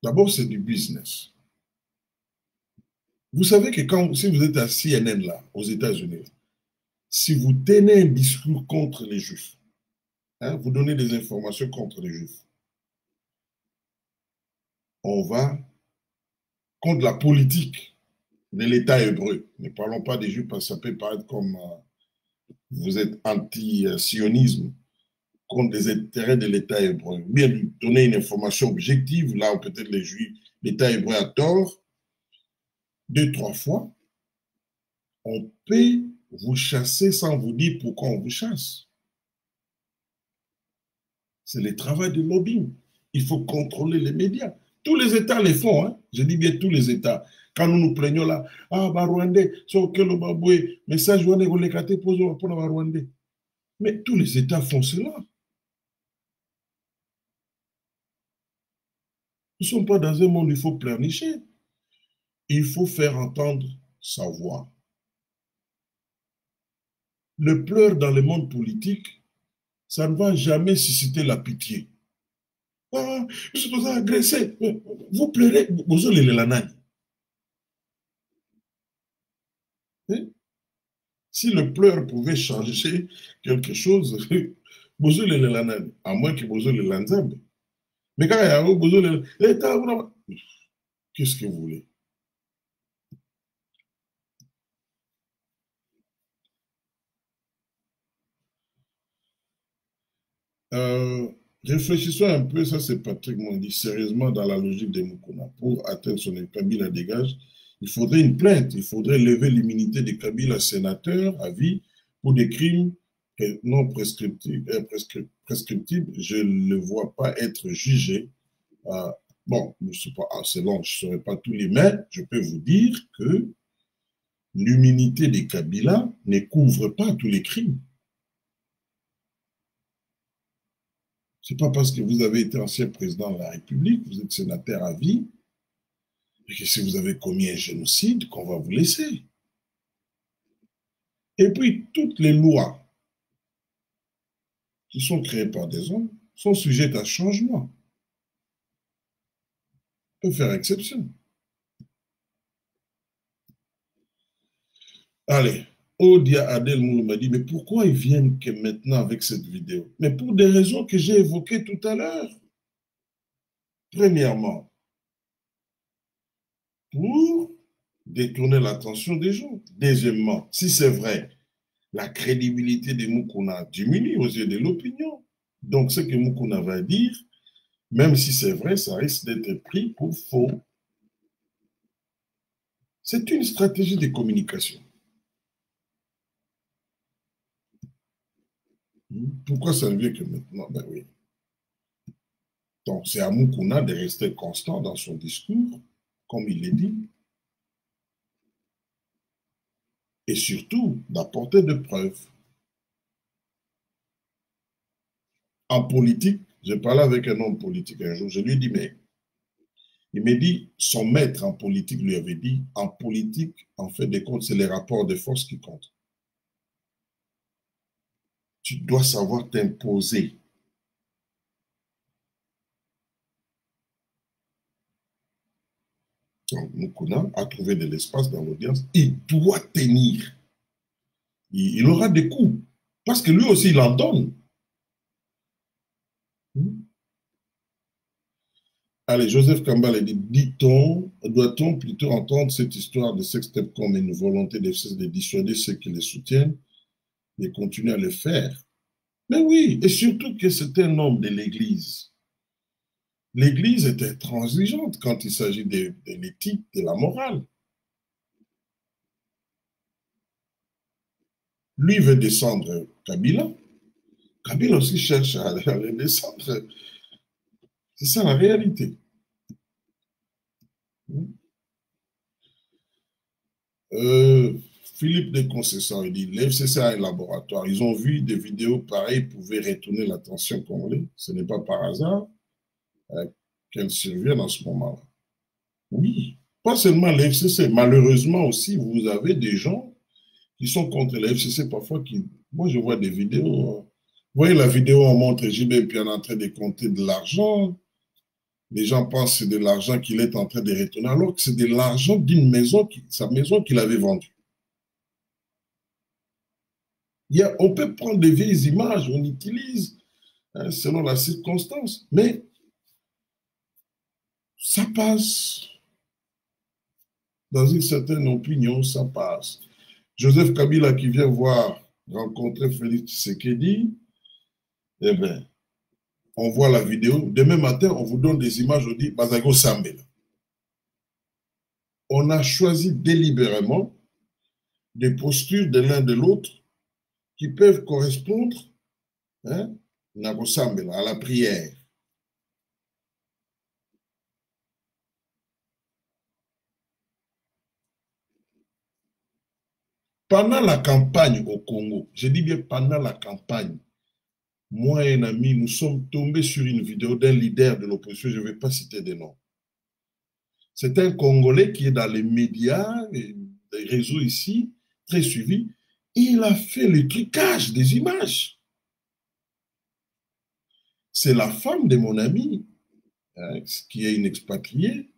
d'abord, c'est du business. Vous savez que si vous êtes à CNN là, aux États-Unis, si vous tenez un discours contre les Juifs, hein, vous donnez des informations contre les Juifs, on va contre la politique de l'État hébreu. Ne parlons pas des Juifs parce que ça peut paraître comme vous êtes anti-sionisme, contre les intérêts de l'État hébreu. Bien lui donner une information objective, là où peut-être les Juifs, l'État hébreu a tort, 2, 3 fois, on peut vous chasser sans vous dire pourquoi on vous chasse. C'est le travail de lobbying. Il faut contrôler les médias. Tous les États les font, hein? Je dis bien tous les États. Quand nous nous plaignons là, ah, bah, Rwandais, so que le baboué, message, on est relégaté pour le Rwandais. Mais tous les États font cela. Nous ne sommes pas dans un monde où il faut pleurnicher. Il faut faire entendre sa voix. Le pleur dans le monde politique, ça ne va jamais susciter la pitié. Ah, je suis agressé. Vous pleurez, vous allez la nani. Hein? Si le pleur pouvait changer quelque chose, vous allez la nani. À moins que vous allez l'anzambe. Mais quand il y a vous allez qu'est-ce que vous voulez? Euh, Réfléchissons un peu, ça c'est Patrick Mondi, sérieusement dans la logique des Mukuna. Pour atteindre son Kabila dégage, il faudrait une plainte, il faudrait lever l'immunité de Kabila sénateur à vie pour des crimes non prescriptibles. Prescriptibles. Je ne le vois pas être jugé. Euh, bon, c'est long, je ne saurais pas tous les, mais je peux vous dire que l'immunité des Kabila ne couvre pas tous les crimes. C'est pas parce que vous avez été ancien président de la République, vous êtes sénateur à vie, et que si vous avez commis un génocide, qu'on va vous laisser. Et puis, toutes les lois qui sont créées par des hommes sont sujettes à changement. On peut faire exception. Allez, Odia Adel Moulou m'a dit, mais pourquoi ils viennent que maintenant avec cette vidéo? Mais pour des raisons que j'ai évoquées tout à l'heure. Premièrement, pour détourner l'attention des gens. Deuxièmement, si c'est vrai, la crédibilité de Mukuna diminue aux yeux de l'opinion. Donc, ce que Mukuna va dire, même si c'est vrai, ça risque d'être pris pour faux. C'est une stratégie de communication. Pourquoi ça ne vient que maintenant? Ben oui. Donc, c'est à Mukuna de rester constant dans son discours, comme il l'a dit, et surtout d'apporter des preuves. En politique, j'ai parlé avec un homme politique un jour, je lui ai dit, mais il m'a dit, son maître en politique lui avait dit, en politique, en fait des comptes, c'est les rapports de force qui comptent. Tu dois savoir t'imposer. Donc, Mukuna a trouvé de l'espace dans l'audience. Il doit tenir. Il aura des coups. Parce que lui aussi, il en donne. Allez, Joseph Kambal dit, dit-on, doit-on plutôt entendre cette histoire de sextape comme une volonté de dissuader ceux qui les soutiennent et continuer à le faire? Mais oui, et surtout que c'est un homme de l'Église. L'Église est intransigeante quand il s'agit de l'éthique, de la morale. Lui veut descendre Kabila. Kabila aussi cherche à le descendre. C'est ça la réalité. Euh, Philippe Desconcessants, il dit, l'FCC a un laboratoire. Ils ont vu des vidéos pareilles pouvaient retourner l'attention congolaise. Ce n'est pas par hasard qu'elles surviennent en ce moment-là. Oui, pas seulement l'FCC. Malheureusement aussi, vous avez des gens qui sont contre la FCC parfois. Moi, je vois des vidéos. Vous voyez la vidéo, on montre JB puis on est en train de compter de l'argent. Les gens pensent que c'est de l'argent qu'il est en train de retourner, alors que c'est de l'argent d'une maison, sa maison qu'il avait vendue. On peut prendre des vieilles images, on utilise selon la circonstance, mais ça passe. Dans une certaine opinion, ça passe. Joseph Kabila qui vient rencontrer Félix Tshisekedi, eh bien, on voit la vidéo. Demain matin, on vous donne des images, on dit Bazago Sambela. On a choisi délibérément des postures de l'un de l'autre qui peuvent correspondre à la prière. Pendant la campagne au Congo, je dis bien pendant la campagne, moi et un ami, nous sommes tombés sur une vidéo d'un leader de l'opposition, je ne vais pas citer des noms. C'est un Congolais qui est dans les médias, les réseaux ici, très suivi. Il a fait le trucage des images. C'est la femme de mon ami, qui est une expatriée,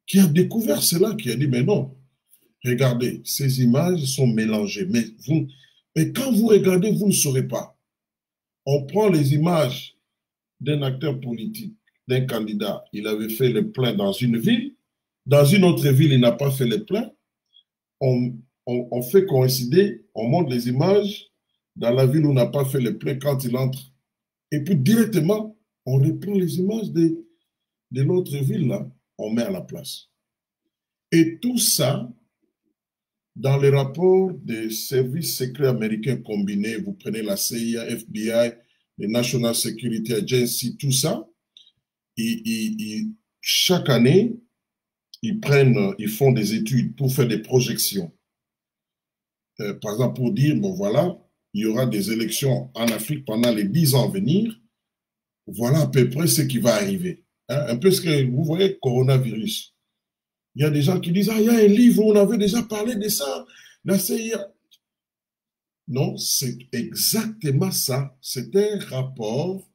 qui a découvert cela, qui a dit, mais non, regardez, ces images sont mélangées. Mais quand vous regardez, vous ne saurez pas. On prend les images d'un acteur politique, d'un candidat. Il avait fait le plein dans une ville. Dans une autre ville, il n'a pas fait le plein. On fait coïncider, on montre les images dans la ville où on n'a pas fait le plein quand il entre. Et puis directement, on reprend les images de l'autre ville, là, on met à la place. Et tout ça, dans les rapports des services secrets américains combinés, vous prenez la CIA, FBI, les National Security Agency, tout ça, chaque année, ils font des études pour faire des projections. Par exemple, pour dire, bon voilà, il y aura des élections en Afrique pendant les 10 ans à venir, voilà à peu près ce qui va arriver. Un peu ce que vous voyez, coronavirus. Il y a des gens qui disent, ah, il y a un livre où on avait déjà parlé de ça, la CIA. Non, c'est exactement ça. C'est un rapport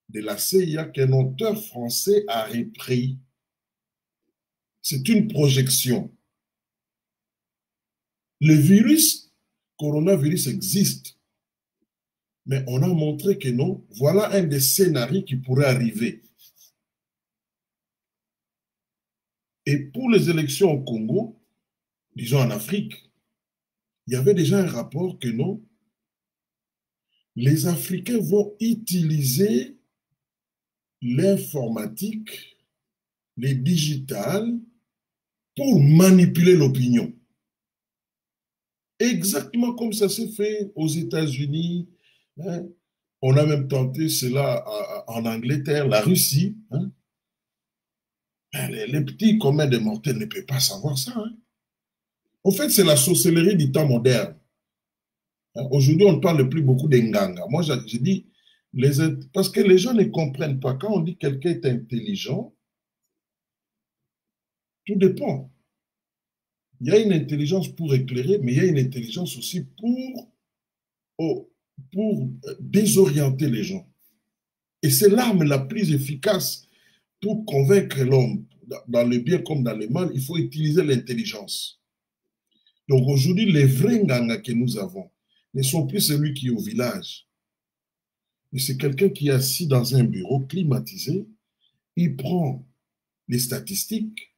de la CIA qu'un auteur français a repris. C'est une projection. Le coronavirus existe. Mais on a montré que non, voilà un des scénarios qui pourrait arriver. Et pour les élections au Congo, disons en Afrique, il y avait déjà un rapport que non, les Africains vont utiliser l'informatique, les digitales, pour manipuler l'opinion. Exactement comme ça s'est fait aux États-Unis. Hein. On a même tenté cela en Angleterre, la Russie. Hein. Les petits communs des mortels ne peuvent pas savoir ça. Hein. En fait, c'est la sorcellerie du temps moderne. Hein. Aujourd'hui, on ne parle plus beaucoup d'Enganga. Moi, j'ai dit, parce que les gens ne comprennent pas. Quand on dit que quelqu'un est intelligent, tout dépend. Il y a une intelligence pour éclairer, mais il y a une intelligence aussi pour désorienter les gens. Et c'est l'arme la plus efficace pour convaincre l'homme, dans le bien comme dans le mal, il faut utiliser l'intelligence. Donc aujourd'hui, les vrais Nganga que nous avons ne sont plus celui qui est au village. Mais c'est quelqu'un qui est assis dans un bureau climatisé, il prend les statistiques,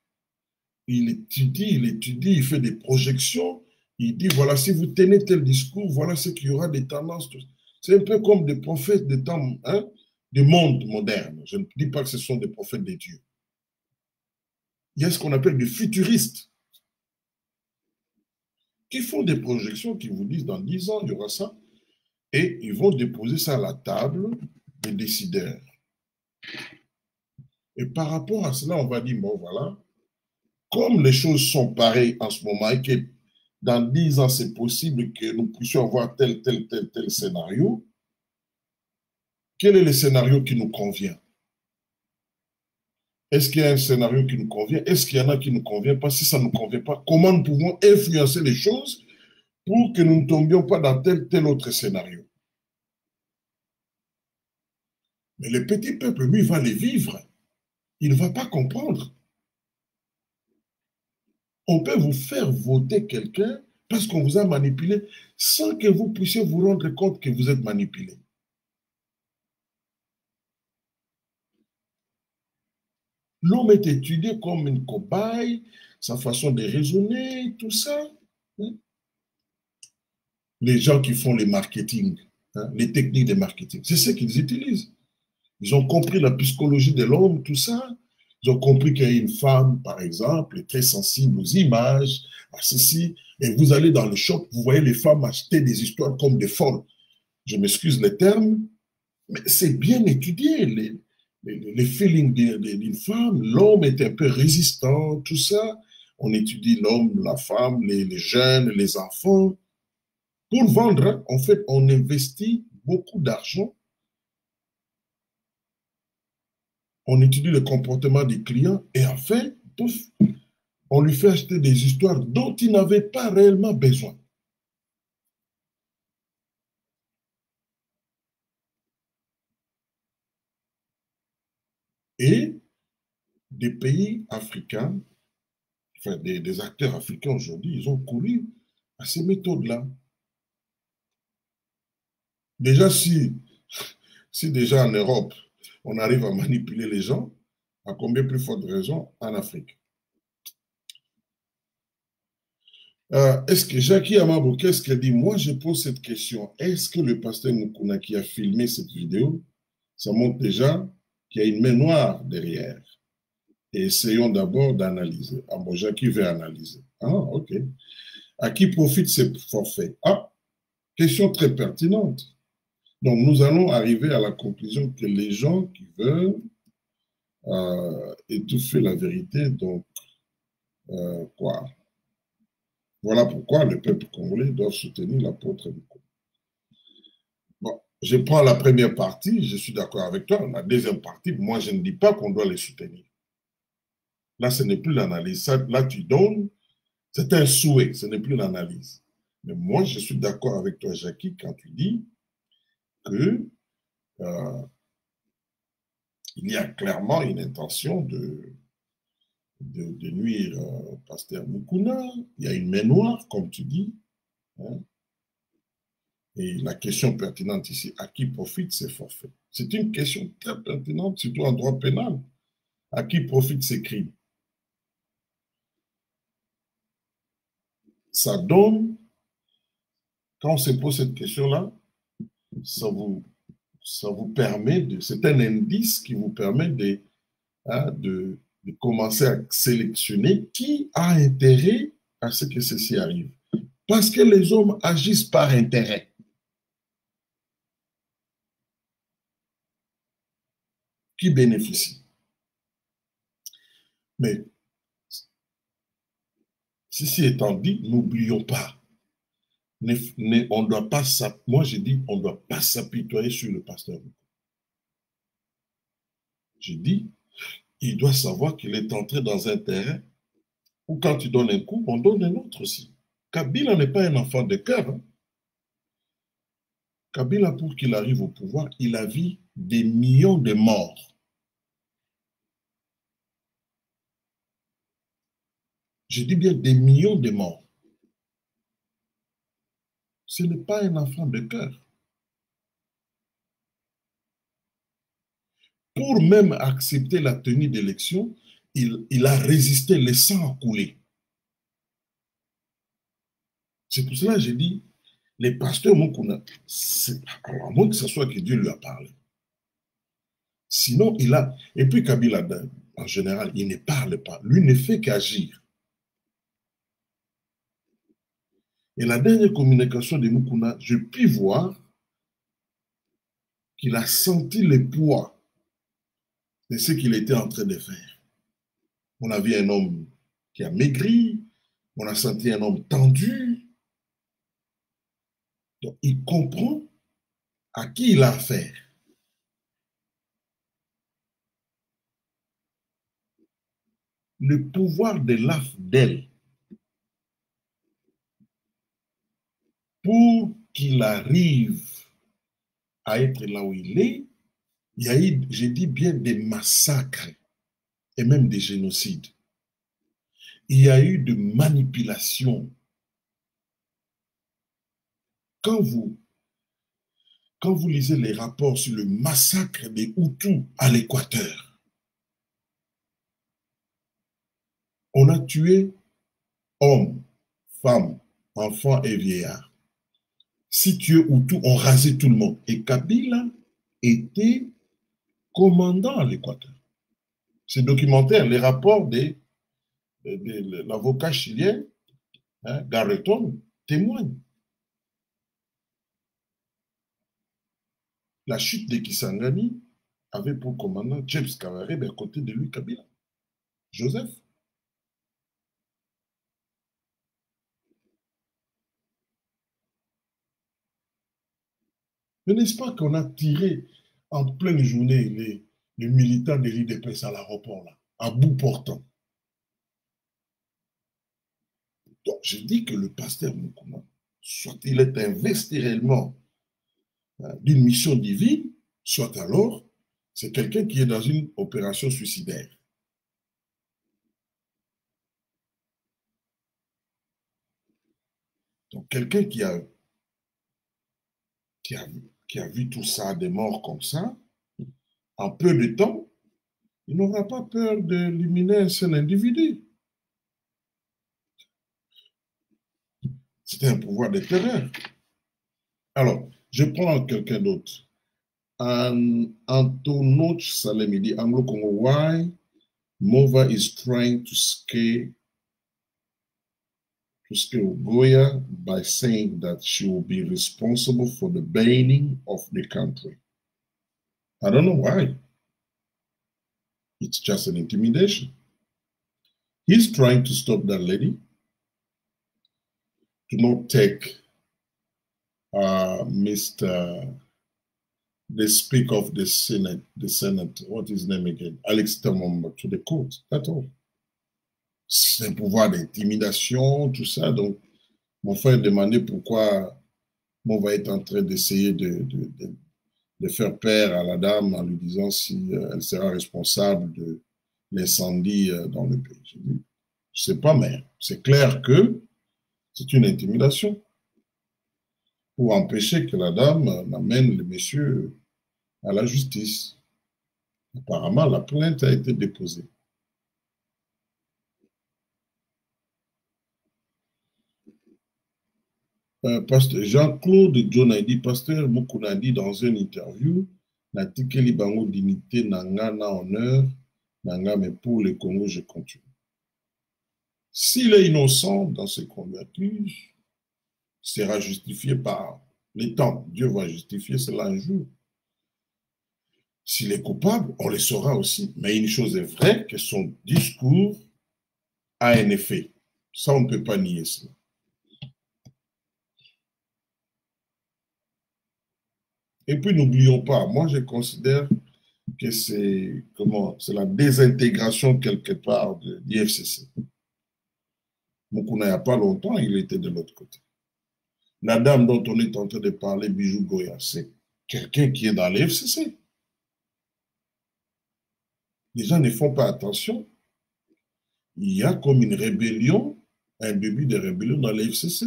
il étudie, il fait des projections, il dit, voilà, si vous tenez tel discours, voilà ce qu'il y aura des tendances. C'est un peu comme des prophètes des temps, hein, du monde moderne. Je ne dis pas que ce sont des prophètes des dieux. Il y a ce qu'on appelle des futuristes qui font des projections, qui vous disent dans 10 ans, il y aura ça, et ils vont déposer ça à la table des décideurs. Et par rapport à cela, on va dire, bon voilà, comme les choses sont pareilles en ce moment et que dans 10 ans, c'est possible que nous puissions avoir tel scénario. Quel est le scénario qui nous convient? Est-ce qu'il y a un scénario qui nous convient? Est-ce qu'il y en a qui ne nous convient pas? Si ça ne nous convient pas, comment nous pouvons influencer les choses pour que nous ne tombions pas dans tel autre scénario? Mais le petit peuple, lui, va les vivre. Il ne va pas comprendre. On peut vous faire voter quelqu'un parce qu'on vous a manipulé sans que vous puissiez vous rendre compte que vous êtes manipulé. L'homme est étudié comme une cobaye, sa façon de raisonner, tout ça. Les gens qui font les marketing, les techniques de marketing, c'est ce qu'ils utilisent. Ils ont compris la psychologie de l'homme, tout ça. Ils ont compris qu'il y a une femme, par exemple, très sensible aux images, à ceci. Et vous allez dans le shop, vous voyez les femmes acheter des histoires comme des folles. Je m'excuse les termes, mais c'est bien étudié, les feelings d'une femme. L'homme est un peu résistant, tout ça. On étudie l'homme, la femme, les jeunes, les enfants. Pour vendre, en fait, on investit beaucoup d'argent. On étudie le comportement des clients et enfin, pouf, on lui fait acheter des histoires dont il n'avait pas réellement besoin. Et des pays africains, enfin des acteurs africains aujourd'hui, ils ont couru à ces méthodes-là. Déjà, si déjà en Europe, on arrive à manipuler les gens, à combien plus forte raison en Afrique? Est-ce que Jackie Amabo, qu'est-ce qu'elle dit? Moi, je pose cette question. Est-ce que le pasteur Mukuna qui a filmé cette vidéo, ça montre déjà qu'il y a une main noire derrière? Et essayons d'abord d'analyser. Ah bon, Jackie veut analyser. Ah, ok. À qui profitent ces forfaits? Ah, question très pertinente. Donc, nous allons arriver à la conclusion que les gens qui veulent étouffer la vérité, donc, quoi? Voilà pourquoi le peuple congolais doit soutenir l'apôtre Mukuna. Bon, je prends la première partie, je suis d'accord avec toi. La deuxième partie, moi, je ne dis pas qu'on doit les soutenir. Là, ce n'est plus l'analyse. Là, tu donnes, c'est un souhait, ce n'est plus l'analyse. Mais moi, je suis d'accord avec toi, Jackie, quand tu dis que il y a clairement une intention de nuire au pasteur Mukuna. Il y a une main noire, comme tu dis. Hein. Et la question pertinente ici, à qui profitent ces forfaits? C'est une question très pertinente, surtout en droit pénal. À qui profitent ces crimes? Ça donne, quand on se pose cette question-là, ça vous permet c'est un indice qui vous permet de commencer à sélectionner qui a intérêt à ce que ceci arrive. Parce que les hommes agissent par intérêt. Qui bénéficie? Mais ceci étant dit, n'oublions pas, on doit pas, moi je dis, on ne doit pas s'apitoyer sur le pasteur. Je dis, il doit savoir qu'il est entré dans un terrain où quand tu donnes un coup, on donne un autre aussi. Kabila n'est pas un enfant de cœur. Hein. Kabila, pour qu'il arrive au pouvoir, il a vu des millions de morts. Je dis bien des millions de morts. Ce n'est pas un enfant de cœur. Pour même accepter la tenue d'élection, il a résisté, le sang a coulé. C'est pour cela que j'ai dit, les pasteurs Mukuna, à moins que ce soit que Dieu lui a parlé. Sinon, il a... Et puis Kabila, en général, il ne parle pas. Lui ne fait qu'agir. Et la dernière communication de Mukuna, je puis voir qu'il a senti le poids de ce qu'il était en train de faire. On a vu un homme qui a maigri, On a senti un homme tendu. Donc, il comprend à qui il a affaire. Le pouvoir de l'AFDEL pour qu'il arrive à être là où il est, il y a eu, je dis bien, des massacres et même des génocides. Il y a eu de manipulations. Quand vous lisez les rapports sur le massacre des Hutus à l'Équateur, on a tué hommes, femmes, enfants et vieillards. Si tu es Hutu, on rasait tout le monde. Et Kabila était commandant à l'Équateur. C'est documentaire, les rapports de l'avocat chilien, Garreton, témoignent. La chute de Kisangani avait pour commandant James Kabarebe à côté de lui Kabila. Joseph. Mais n'est-ce pas qu'on a tiré en pleine journée les militants de l'IDPS à l'aéroport, là, à bout portant? Donc, je dis que le pasteur Mukuna, soit il est investi réellement d'une mission divine, soit alors c'est quelqu'un qui est dans une opération suicidaire. Donc, quelqu'un qui a vu tout ça, des morts comme ça, en peu de temps, il n'aura pas peur d'éliminer un seul individu. C'était un pouvoir de terreur. Alors, je prends quelqu'un d'autre. Antonoch Salem dit Anglo-Congo, why Mova is trying to scare Goya by saying that she will be responsible for the banning of the country. I don't know why. It's just an intimidation. He's trying to stop that lady to not take Mr. the Speaker of the Senate, what is his name again? Alex Tamamba, to the court. That's all. C'est un pouvoir d'intimidation, tout ça. Donc, mon frère demandait pourquoi on va être en train d'essayer de faire peur à la dame en lui disant si elle sera responsable de l'incendie dans le pays. Je dis, je sais pas, mais c'est clair que c'est une intimidation pour empêcher que la dame n'amène le monsieur à la justice. Apparemment, la plainte a été déposée. Pasteur Jean-Claude John a dit, pasteur Mukuna a dit dans une interview, Natikeli Bango dignité nanga na honneur, nanga, mais pour le Congo, je continue. S'il est innocent dans ce qu'on lui accuse, sera justifié par les temps. Dieu va justifier cela un jour. S'il est coupable, on le saura aussi. Mais une chose est vraie, que son discours a un effet. Ça, on ne peut pas nier cela. Et puis, n'oublions pas, moi, je considère que c'est la désintégration quelque part de l'IFCC. Mukuna, il n'y a pas longtemps, il était de l'autre côté. La dame dont on est en train de parler, Bijou Goya, c'est quelqu'un qui est dans l'IFCC. Les gens ne font pas attention. Il y a comme une rébellion, un début de rébellion dans l'IFCC.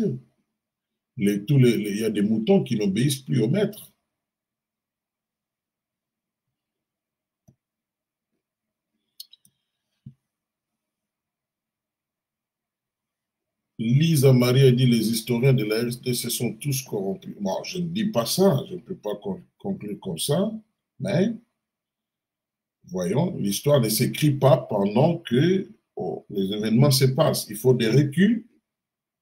Il y a des moutons qui n'obéissent plus au maître. Lisa Marie a dit les historiens de la RDC sont tous corrompus. Bon, je ne dis pas ça, je ne peux pas conclure comme ça, mais voyons, l'histoire ne s'écrit pas pendant que les événements se passent. Il faut des reculs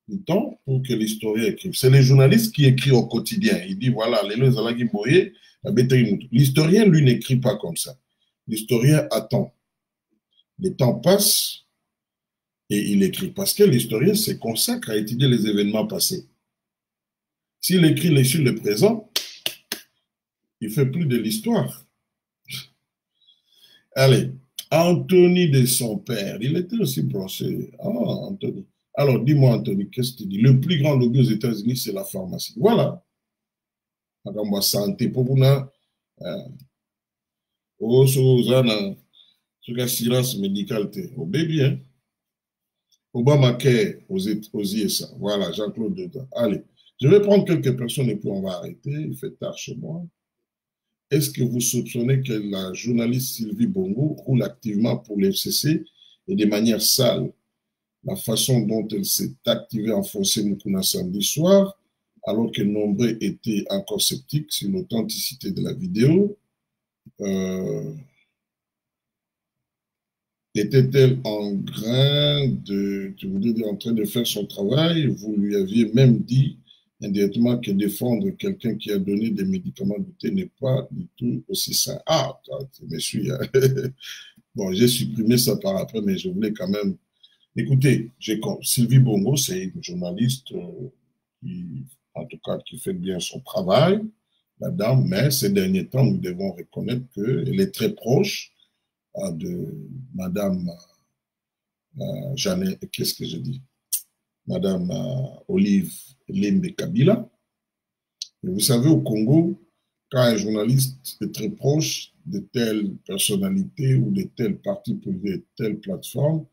du temps pour que l'historien écrive. C'est les journalistes qui écrivent au quotidien. Il dit voilà, l'historien, lui, n'écrit pas comme ça. L'historien attend. Le temps passe Et il écrit. Parce que l'historien se consacre à étudier les événements passés. S'il écrit sur le présent, il fait plus de l'histoire. Allez, Anthony de son père, il était aussi branché. Ah, Anthony. Alors, dis-moi, Anthony, qu'est-ce que tu dis? Le plus grand lobby aux États-Unis, c'est la pharmacie. Voilà. La santé, pour vous, assurance médicale, au bébé, hein? Obamacare aux USA. Voilà, Jean-Claude Dedans. Allez, je vais prendre quelques personnes et puis on va arrêter. Il fait tard chez moi. Est-ce que vous soupçonnez que la journaliste Sylvie Bongo roule activement pour l'FCC et de manière sale la façon dont elle s'est activée en fossé Mukuna samedi soir, alors que nombreux étaient encore sceptiques sur l'authenticité de la vidéo? Était-elle en train de, je voudrais dire, en train de faire son travail? Vous lui aviez même dit indirectement que défendre quelqu'un qui a donné des médicaments doutés n'est pas du tout aussi sain. Ah, je me suis. Bon, j'ai supprimé ça par après, mais je voulais quand même. Écoutez, Sylvie Bongo, c'est une journaliste qui, en tout cas, qui fait bien son travail, la dame, mais ces derniers temps, nous devons reconnaître qu'elle est très proche de Madame Jeannette, qu'est-ce que je dis? Madame Olive Lembe Kabila. Et vous savez, au Congo, quand un journaliste est très proche de telle personnalité ou de tel parti politique, de telle plateforme,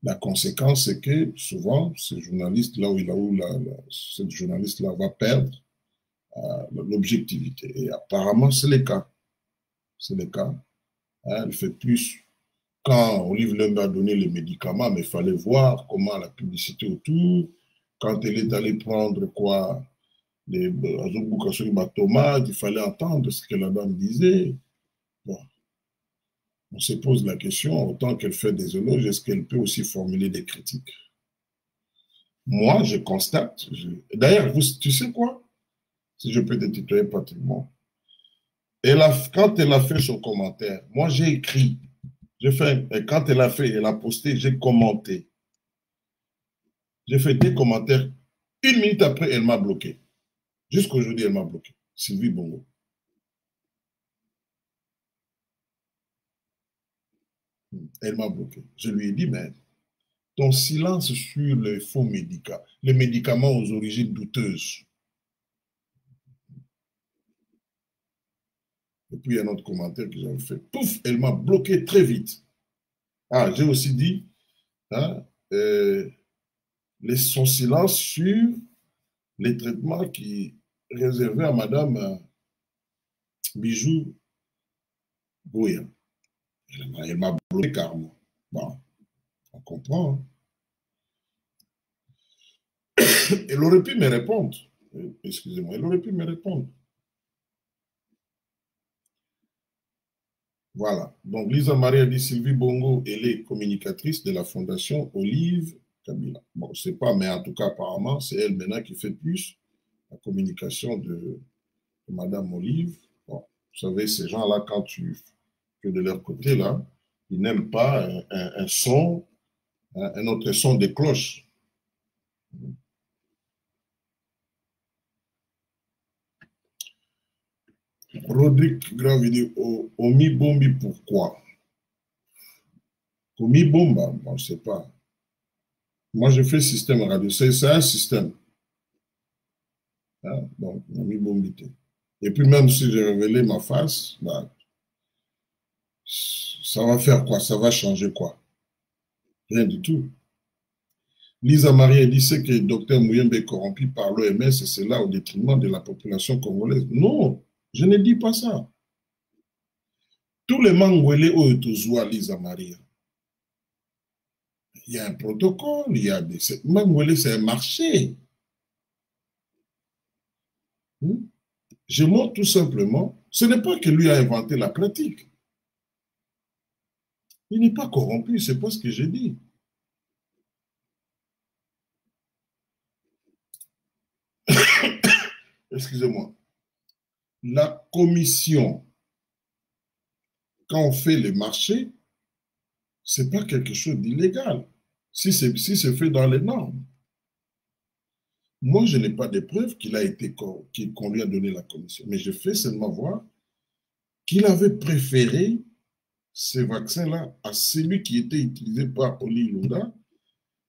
la conséquence, c'est que souvent, ce journaliste-là, cette journaliste-là va perdre l'objectivité. Et apparemment, c'est le cas. C'est le cas. Hein, elle fait plus. Quand Olive Lembe a donné les médicaments, mais il fallait voir comment la publicité autour. Quand elle est allée prendre quoi, les tomates, il fallait entendre ce que la dame disait. Bon, on se pose la question, autant qu'elle fait des éloges, est-ce qu'elle peut aussi formuler des critiques? Moi, je constate. D'ailleurs, tu sais quoi? Si je peux te tutoyer, Patrick, bon. Quand elle a fait son commentaire, moi j'ai écrit, quand elle a fait, elle a posté, j'ai commenté. J'ai fait des commentaires. Une minute après, elle m'a bloqué. Jusqu'aujourd'hui, elle m'a bloqué. Sylvie Bongo. Elle m'a bloqué. Je lui ai dit, mais ton silence sur les faux médicaments, les médicaments aux origines douteuses. Et puis, il y a un autre commentaire que j'avais fait. Pouf, elle m'a bloqué très vite. Ah, j'ai aussi dit, hein, son silence sur les traitements qui réservaient à Madame Bijou Goya. Elle m'a bloqué carrément. Bon, on comprend. Hein. Elle aurait pu me répondre. Excusez-moi, elle aurait pu me répondre. Voilà. Donc, Lisa Maria dit Sylvie Bongo, elle est communicatrice de la fondation Olive Kabila. Bon, je ne sais pas, mais en tout cas, apparemment, c'est elle maintenant qui fait plus la communication de Madame Olive. Bon, vous savez, ces gens-là, quand tu es de leur côté, là, ils n'aiment pas un son, un autre son de cloche. Rodrigue Grand vidéo, Omi Bombi, pourquoi? Omi Bomba, bon, je ne sais pas. Moi, je fais système radio. C'est un système. Hein? Donc, Omi Bombi. Et puis, même si j'ai révélé ma face, bah, ça va faire quoi? Ça va changer quoi? Rien du tout. Lisa Marie dit ce que Dr Mouyembe est corrompu par l'OMS et c'est là au détriment de la population congolaise. Non, je ne dis pas ça. Tous les mangouélés au Etozoa, Lisa Marie, il y a un protocole, il y a des... Mangouélé, c'est un marché. Je montre tout simplement, ce n'est pas que lui a inventé la pratique. Il n'est pas corrompu, c'est pas ce que j'ai dit. Excusez-moi. La commission, quand on fait les marchés, ce n'est pas quelque chose d'illégal. si c'est fait dans les normes. Moi, je n'ai pas de preuves qu'on lui a donné la commission, mais je fais seulement voir qu'il avait préféré ces vaccins-là à celui qui était utilisé par Oli Ilunga.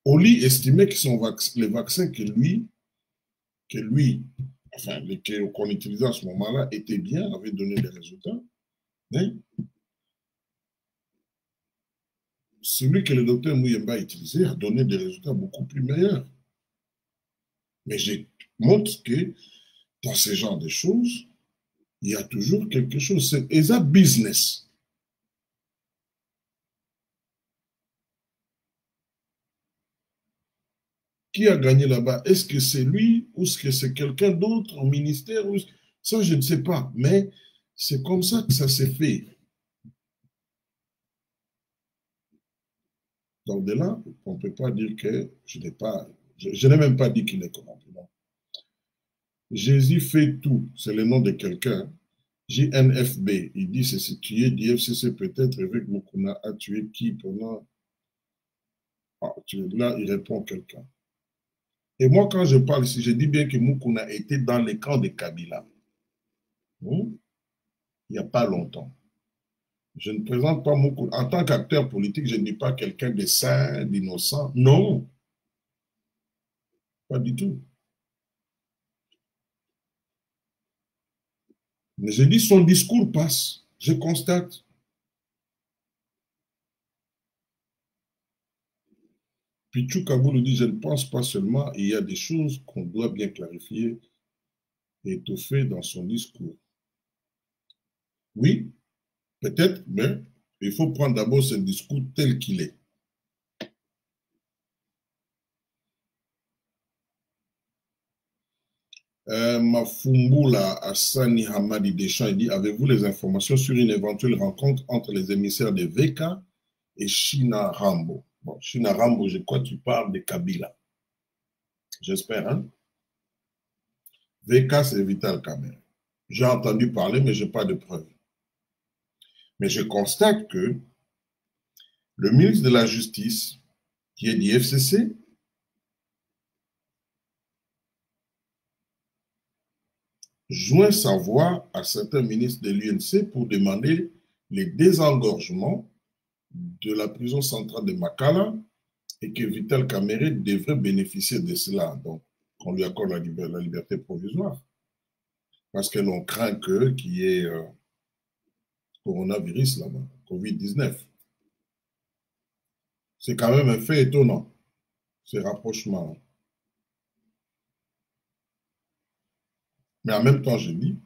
Oli estimait que les vaccins enfin, qu'on utilisait à ce moment-là étaient bien, avaient donné des résultats. Mais celui que le docteur Mouyemba a utilisé a donné des résultats beaucoup plus meilleurs. Mais je montre que dans ce genre de choses, il y a toujours quelque chose. C'est ça business. Qui a gagné là-bas? Est-ce que c'est lui ou est-ce que c'est quelqu'un d'autre au ministère? Ça, je ne sais pas. Mais c'est comme ça que ça s'est fait. Donc de là, on ne peut pas dire que je n'ai pas... Je n'ai même pas dit qu'il est corrompu. Jésus fait tout. C'est le nom de quelqu'un. JNFB, il dit c'est situé, DFCC peut-être avec Mukuna a tué qui pendant... Ah, là, il répond quelqu'un. Et moi, quand je parle ici, je dis bien que Mukuna était dans les camps de Kabila. Il n'y a pas longtemps. Je ne présente pas Mukuna. En tant qu'acteur politique, je ne dis pas quelqu'un de saint, d'innocent. Non. Pas du tout. Mais je dis son discours passe. Je constate. Puis Tchoukabou dit, je ne pense pas seulement, il y a des choses qu'on doit bien clarifier et étoffer dans son discours. Oui, peut-être, mais il faut prendre d'abord ce discours tel qu'il est. Mafumbula Hassani Hamadi Deschamps dit, avez-vous les informations sur une éventuelle rencontre entre les émissaires de VK et China Rambo? Bon, China Rambo, je crois que tu parles de Kabila. J'espère, hein? VK, c'est Vital Kamerhe. J'ai entendu parler, mais je n'ai pas de preuves. Mais je constate que le ministre de la Justice, qui est du FCC, joint sa voix à certains ministres de l'UNC pour demander le désengorgement de la prison centrale de Makala et que Vital Kamerhe devrait bénéficier de cela. Donc, qu'on lui accorde la liberté provisoire. Parce que l'on craint qu'il y ait coronavirus là-bas, COVID-19. C'est quand même un fait étonnant, ce rapprochement. Mais en même temps, je dis,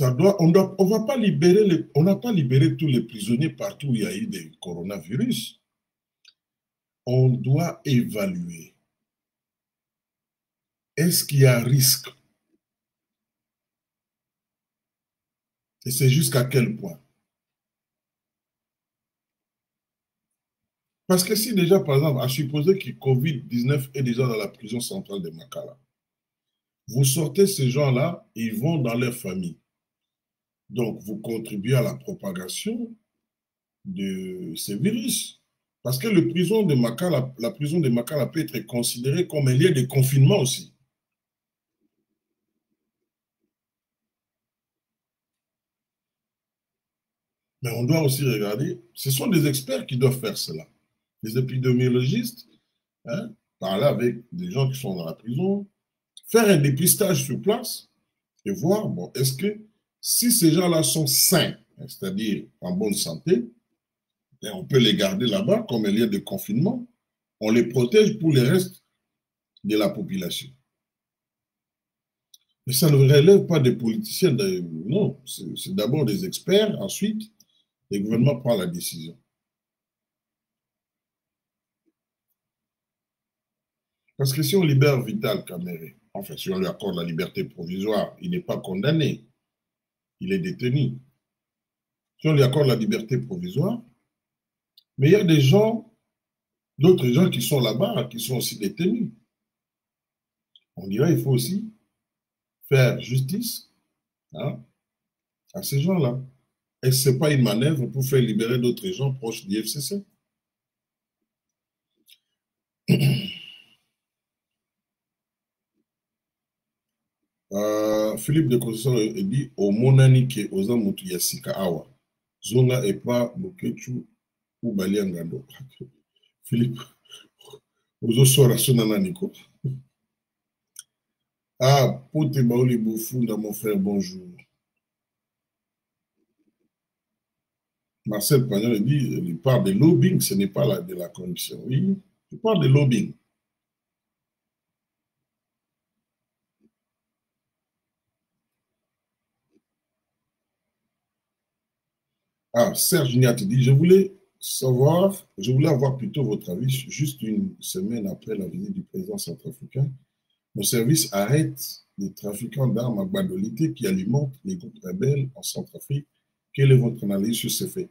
on va pas libérer on n'a pas libéré tous les prisonniers partout où il y a eu des coronavirus. On doit évaluer. Est-ce qu'il y a risque? Et c'est jusqu'à quel point? Parce que si déjà, par exemple, à supposer que COVID-19 est déjà dans la prison centrale de Makala, vous sortez ces gens-là, ils vont dans leur famille. Donc, vous contribuez à la propagation de ces virus. Parce que la prison de Makala peut être considérée comme un lieu de confinement aussi. Mais on doit aussi regarder, ce sont des experts qui doivent faire cela. Les épidémiologistes, hein, parler avec des gens qui sont dans la prison, faire un dépistage sur place et voir, bon, est-ce que si ces gens-là sont sains, c'est-à-dire en bonne santé, on peut les garder là-bas comme un lieu de confinement. On les protège pour le reste de la population. Mais ça ne relève pas des politiciens, non, c'est d'abord des experts, ensuite, le gouvernement prend la décision. Parce que si on libère Vital Kamerhe, enfin, si on lui accorde la liberté provisoire, il n'est pas condamné, il est détenu. Si on lui accorde la liberté provisoire, mais il y a des gens, d'autres gens qui sont là-bas, qui sont aussi détenus. On dirait qu'il faut aussi faire justice, hein, à ces gens-là. Et ce n'est pas une manœuvre pour faire libérer d'autres gens proches du FCC. Philippe de Cosson dit au monani ke oza mutu ya sika awa zonga epa bokechu ou baliangando. Philippe ozo sora sona naniko. Ah, Pote Baoli Boufunda, mon frère, bonjour. Marcel Pagnol dit, il parle de lobbying, ce n'est pas de la corruption. Oui, il parle de lobbying. Ah, Serge Niat dit, je voulais avoir plutôt votre avis, juste une semaine après la visite du président centrafricain. Nos services arrêtent les trafiquants d'armes à Badolité qui alimentent les groupes rebelles en Centrafrique. Quelle est votre analyse sur ces faits?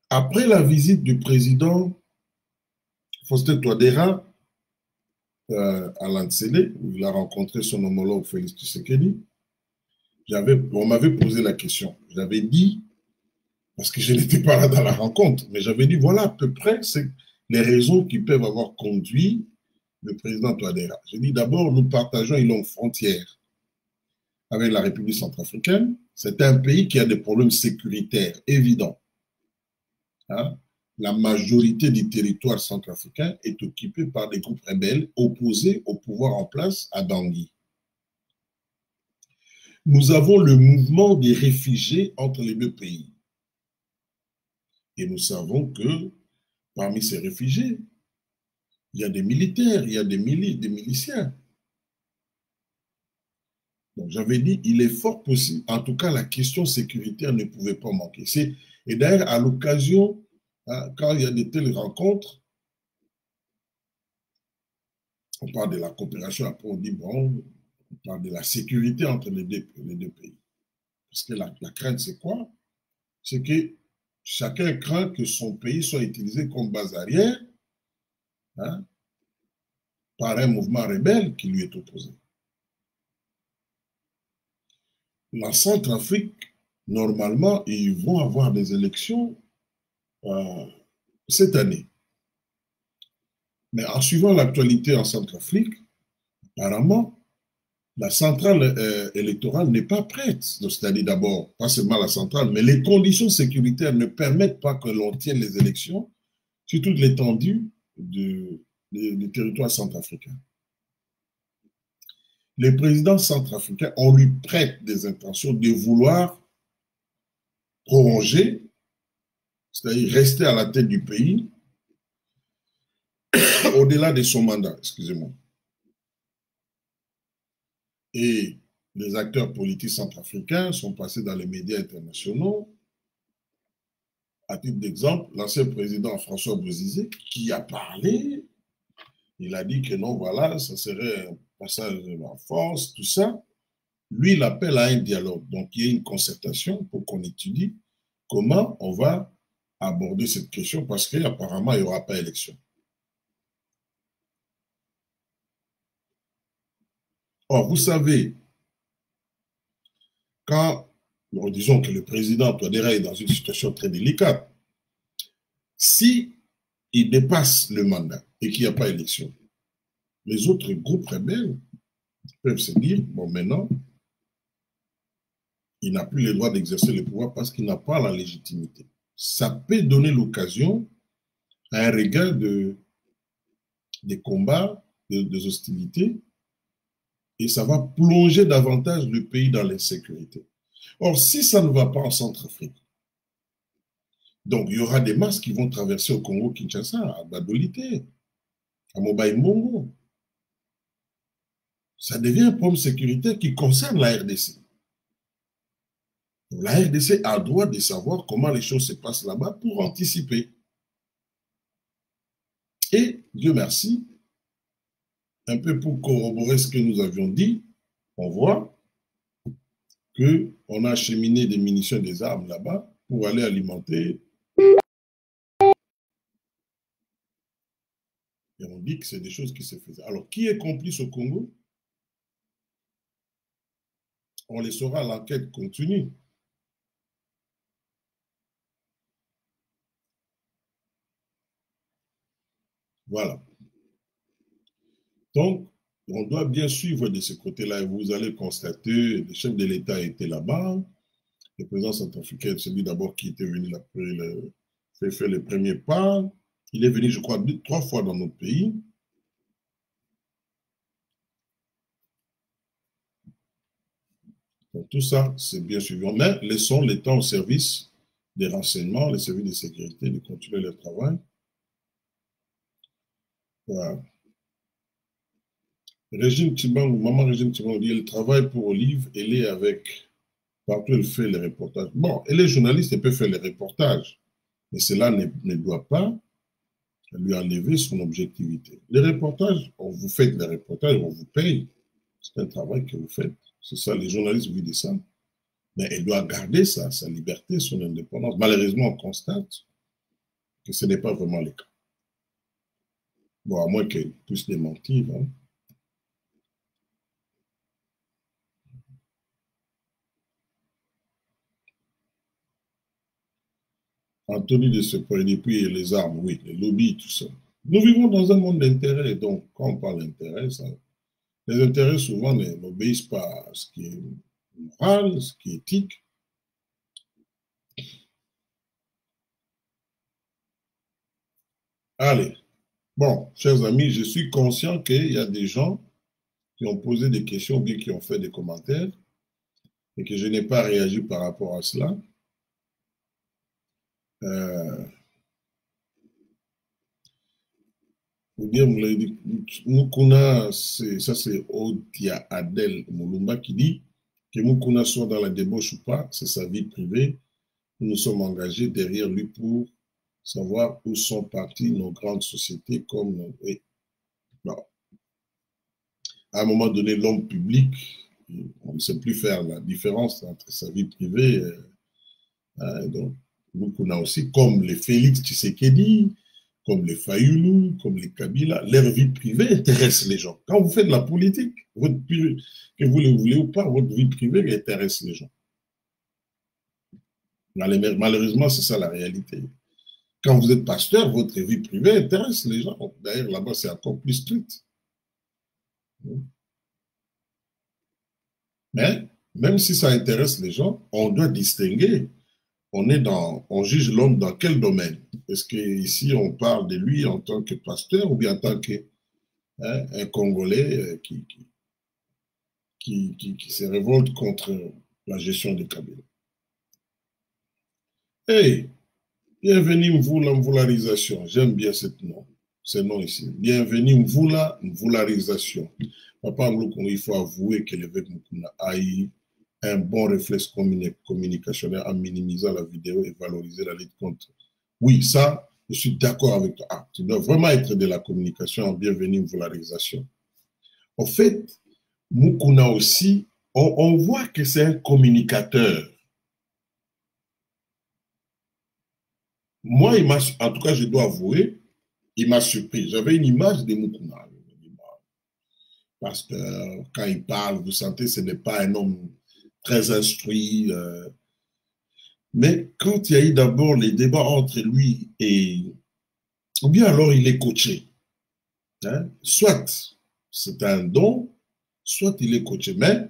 Après la visite du président Faustin Touadéra, à l'Antsélé, où il a rencontré son homologue Félix Tshisekedi, on m'avait posé la question. J'avais dit, parce que je n'étais pas là dans la rencontre, mais j'avais dit, voilà à peu près les raisons qui peuvent avoir conduit le président Touadéra. J'ai dit, d'abord, nous partageons une longue frontière avec la République centrafricaine. C'est un pays qui a des problèmes sécuritaires évidents. Hein? La majorité du territoire centrafricain est occupée par des groupes rebelles opposés au pouvoir en place à Bangui. Nous avons le mouvement des réfugiés entre les deux pays. Et nous savons que parmi ces réfugiés, il y a des militaires, il y a des milices, des miliciens. Donc j'avais dit, il est fort possible, en tout cas la question sécuritaire ne pouvait pas manquer. Et d'ailleurs, à l'occasion, hein, quand il y a de telles rencontres, on parle de la coopération, après on dit, bon, on parle de la sécurité entre les deux pays. Parce que la crainte, c'est quoi? C'est que chacun craint que son pays soit utilisé comme base arrière, hein, par un mouvement rebelle qui lui est opposé. La Centrafrique, normalement, ils vont avoir des élections cette année. Mais en suivant l'actualité en Centrafrique, apparemment, la centrale électorale n'est pas prête. C'est-à-dire d'abord, pas seulement la centrale, mais les conditions sécuritaires ne permettent pas que l'on tienne les élections sur toute l'étendue du territoire centrafricain. Les présidents centrafricains, on lui prête des intentions de vouloir prolonger, c'est-à-dire rester à la tête du pays au-delà de son mandat, excusez-moi. Et les acteurs politiques centrafricains sont passés dans les médias internationaux. À titre d'exemple, l'ancien président François Bozizé, qui a parlé, il a dit que non, voilà, ça serait un passage en force, tout ça. Lui, il appelle à un dialogue. Donc, il y a une concertation pour qu'on étudie comment on va aborder cette question parce qu'apparemment, il n'y aura pas élection. Or, vous savez, quand, disons que le président Touadéra est dans une situation très délicate, si il dépasse le mandat et qu'il n'y a pas élection, les autres groupes rebelles peuvent se dire, bon, maintenant, il n'a plus le droit d'exercer le pouvoir parce qu'il n'a pas la légitimité. Ça peut donner l'occasion à un regard des combats, des hostilités, et ça va plonger davantage le pays dans l'insécurité. Or, si ça ne va pas en Centrafrique, donc il y aura des masses qui vont traverser au Congo-Kinshasa, à Badolité, à Mobaï-Mbongo. Ça devient un problème sécuritaire qui concerne la RDC. La RDC a le droit de savoir comment les choses se passent là-bas pour anticiper. Et, Dieu merci, un peu pour corroborer ce que nous avions dit, on voit qu'on a acheminé des munitions et des armes là-bas pour aller alimenter. Et on dit que c'est des choses qui se faisaient. Alors, qui est complice au Congo? On les saura, l'enquête continue. Voilà. Donc, on doit bien suivre de ce côté-là. Et vous allez constater, le chef de l'État était là-bas, le président centrafricain, celui d'abord qui était venu faire le premier pas. Il est venu, je crois, 3 fois dans notre pays. Donc, tout ça, c'est bien suivi. Mais laissons les temps au service des renseignements, les services de sécurité, de continuer le travail. Voilà. Régime Timbang, maman Régime Timbang dit, elle travaille pour Olive, elle est avec, partout elle fait les reportages. Bon, elle est journaliste, elle peut faire les reportages, mais cela ne doit pas lui enlever son objectivité. Les reportages, vous faites les reportages, on vous paye, c'est un travail que vous faites. C'est ça, les journalistes vivent de ça. Mais elle doit garder sa liberté, son indépendance. Malheureusement, on constate que ce n'est pas vraiment le cas. Bon, à moins qu'elle puisse démentir. Hein. Anthony de ce point, et puis les armes, oui, les lobbies, tout ça. Nous vivons dans un monde d'intérêts, donc quand on parle d'intérêts, les intérêts souvent n'obéissent pas à ce qui est moral, ce qui est éthique. Allez, bon, chers amis, je suis conscient qu'il y a des gens qui ont posé des questions ou bien qui ont fait des commentaires et que je n'ai pas réagi par rapport à cela. Vous dire, Mukuna, ça c'est Odia Adel Moulumba qui dit que Mukuna soit dans la débauche ou pas, c'est sa vie privée. Nous sommes engagés derrière lui pour savoir où sont parties nos grandes sociétés comme... Non. À un moment donné, l'homme public, on ne sait plus faire la différence entre sa vie privée. Donc, Mukuna aussi, comme les Félix Tshisekedi, comme les Fayoulou, comme les Kabila, leur vie privée intéresse les gens. Quand vous faites de la politique, que vous le voulez ou pas, votre vie privée intéresse les gens. Malheureusement, c'est ça la réalité. Quand vous êtes pasteur, votre vie privée intéresse les gens. D'ailleurs, là-bas, c'est encore plus strict. Mais même si ça intéresse les gens, on doit distinguer. On juge l'homme dans quel domaine? Est-ce qu'ici, on parle de lui en tant que pasteur ou bien en tant qu'un Congolais qui se révolte contre la gestion de Kabila? Hey, bienvenue Mvula Mvularisation. J'aime bien ce nom ici. Bienvenue Mvula Mvularisation. Papa Mloukou, il faut avouer que l'évêque Mukuna a eu un bon réflexe communicationnel en minimisant la vidéo et valoriser la lutte contre. Oui, ça, je suis d'accord avec toi. Ah, tu dois vraiment être de la communication en bienvenue Mvularisation. En fait, Mukuna aussi, on voit que c'est un communicateur. Moi, en tout cas, je dois avouer, il m'a surpris. J'avais une image de Mukuna. Parce que quand il parle, vous sentez que ce n'est pas un homme très instruit. Mais quand il y a eu d'abord les débats entre lui et... Ou bien alors il est coaché. Hein? Soit c'est un don, soit il est coaché. Mais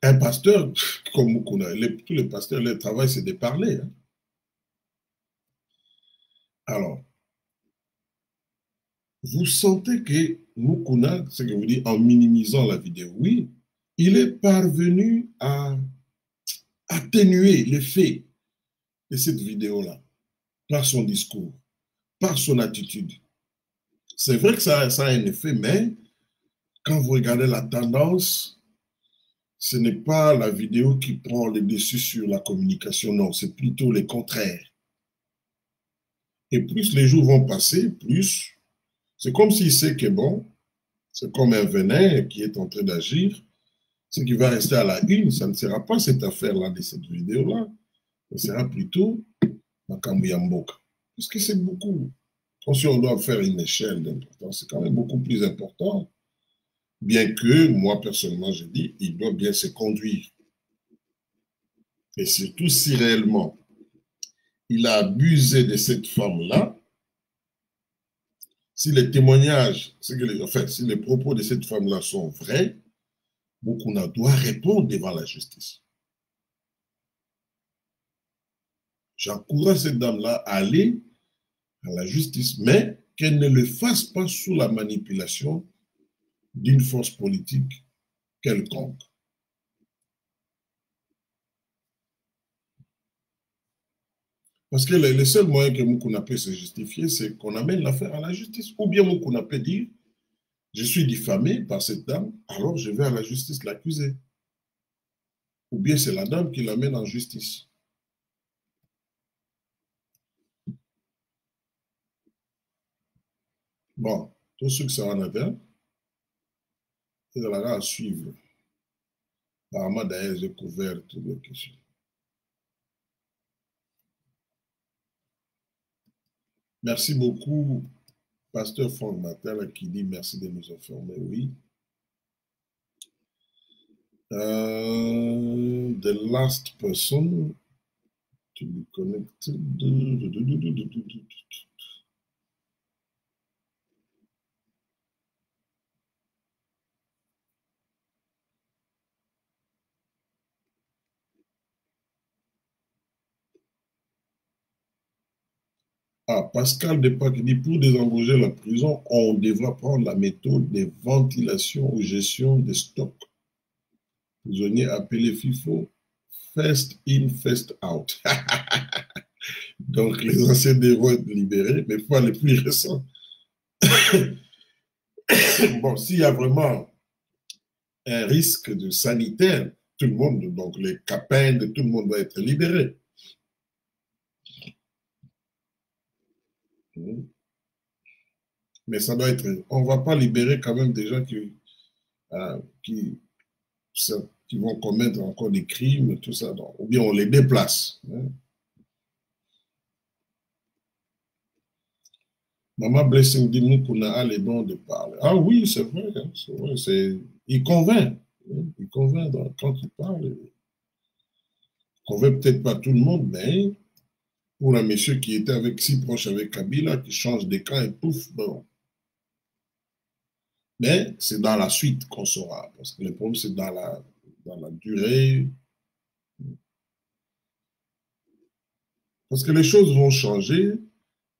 un pasteur, comme Mukuna, tous les pasteurs, leur travail, c'est de parler. Hein? Alors, vous sentez que Mukuna, ce que vous dites en minimisant la vidéo, oui, il est parvenu à atténuer l'effet de cette vidéo-là par son discours, par son attitude. C'est vrai que ça a un effet, mais quand vous regardez la tendance, ce n'est pas la vidéo qui prend le dessus sur la communication, non, c'est plutôt le contraire. Et plus les jours vont passer, plus c'est comme s'il sait que bon, c'est comme un venin qui est en train d'agir. Ce qui va rester à la une, ça ne sera pas cette affaire-là de cette vidéo-là, ce sera plutôt Makambu ya Mboka. Parce que c'est beaucoup. Si on doit faire une échelle d'importance, c'est quand même beaucoup plus important. Bien que, moi, personnellement, je dis, il doit bien se conduire. Et surtout si réellement il a abusé de cette femme-là, si les témoignages, si les propos de cette femme-là sont vrais, Mukuna doit répondre devant la justice. J'encourage cette dame-là à aller à la justice, mais qu'elle ne le fasse pas sous la manipulation d'une force politique quelconque. Parce que le seul moyen que Mukuna peut se justifier, c'est qu'on amène l'affaire à la justice. Ou bien Mukuna peut dire, je suis diffamé par cette dame, alors je vais à la justice l'accuser. Ou bien c'est la dame qui l'amène en justice. Bon, tout ce que ça en a fait, c'est de la à suivre. Apparemment, d'ailleurs, j'ai couvert toutes les questions. Merci beaucoup, Pasteur Franck Matel, qui dit merci de nous informer. Oui. The last person to be connected. Ah, Pascal Depa qui dit, pour désengorger la prison, on devra prendre la méthode de ventilation ou gestion des stocks. Prisonniers appelés FIFO, first in, first out. Donc, les anciens devront être libérés, mais pas les plus récents. Bon, s'il y a vraiment un risque de sanitaire, tout le monde, donc les capins de tout le monde doit être libéré. Mais ça doit être, on ne va pas libérer quand même des gens qui vont commettre encore des crimes, tout ça. Donc, ou bien on les déplace. Maman Blessing dit Mukuna a les dons de parler. Ah oui, c'est vrai, hein, c'est vrai. Il convainc. Il convainc quand il parle. Il convainc peut-être pas tout le monde, mais pour un monsieur qui était si proche avec Kabila, qui change de camp et pouf, bon. Mais c'est dans la suite qu'on saura, parce que le problème, c'est dans la durée. Parce que les choses vont changer,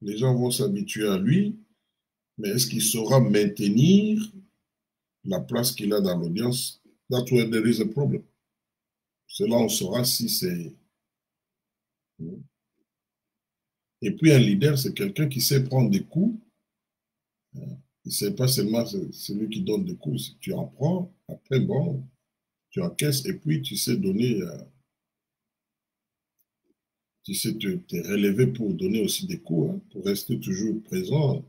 les gens vont s'habituer à lui, mais est-ce qu'il saura maintenir la place qu'il a dans l'audience? That's where there is a problem. C'est là on saura si c'est... Et puis un leader, c'est quelqu'un qui sait prendre des coups. C'est pas seulement celui qui donne des coups, tu en prends, après, bon, tu encaisses et puis tu sais donner, tu sais te relever pour donner aussi des coups, hein, pour rester toujours présent.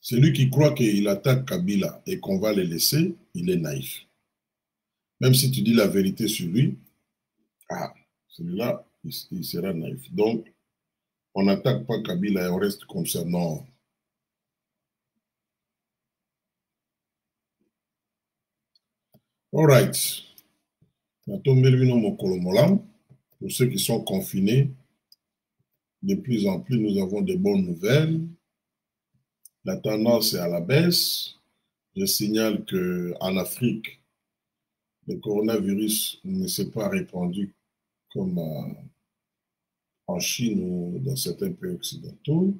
Celui qui croit qu'il attaque Kabila et qu'on va le laisser, il est naïf. Même si tu dis la vérité sur lui, celui-là, il sera naïf. Donc, on n'attaque pas Kabila et on reste comme ça, non. All right. Pour ceux qui sont confinés, de plus en plus, nous avons de bonnes nouvelles. La tendance est à la baisse. Je signale qu'en Afrique, le coronavirus ne s'est pas répandu comme en Chine ou dans certains pays occidentaux.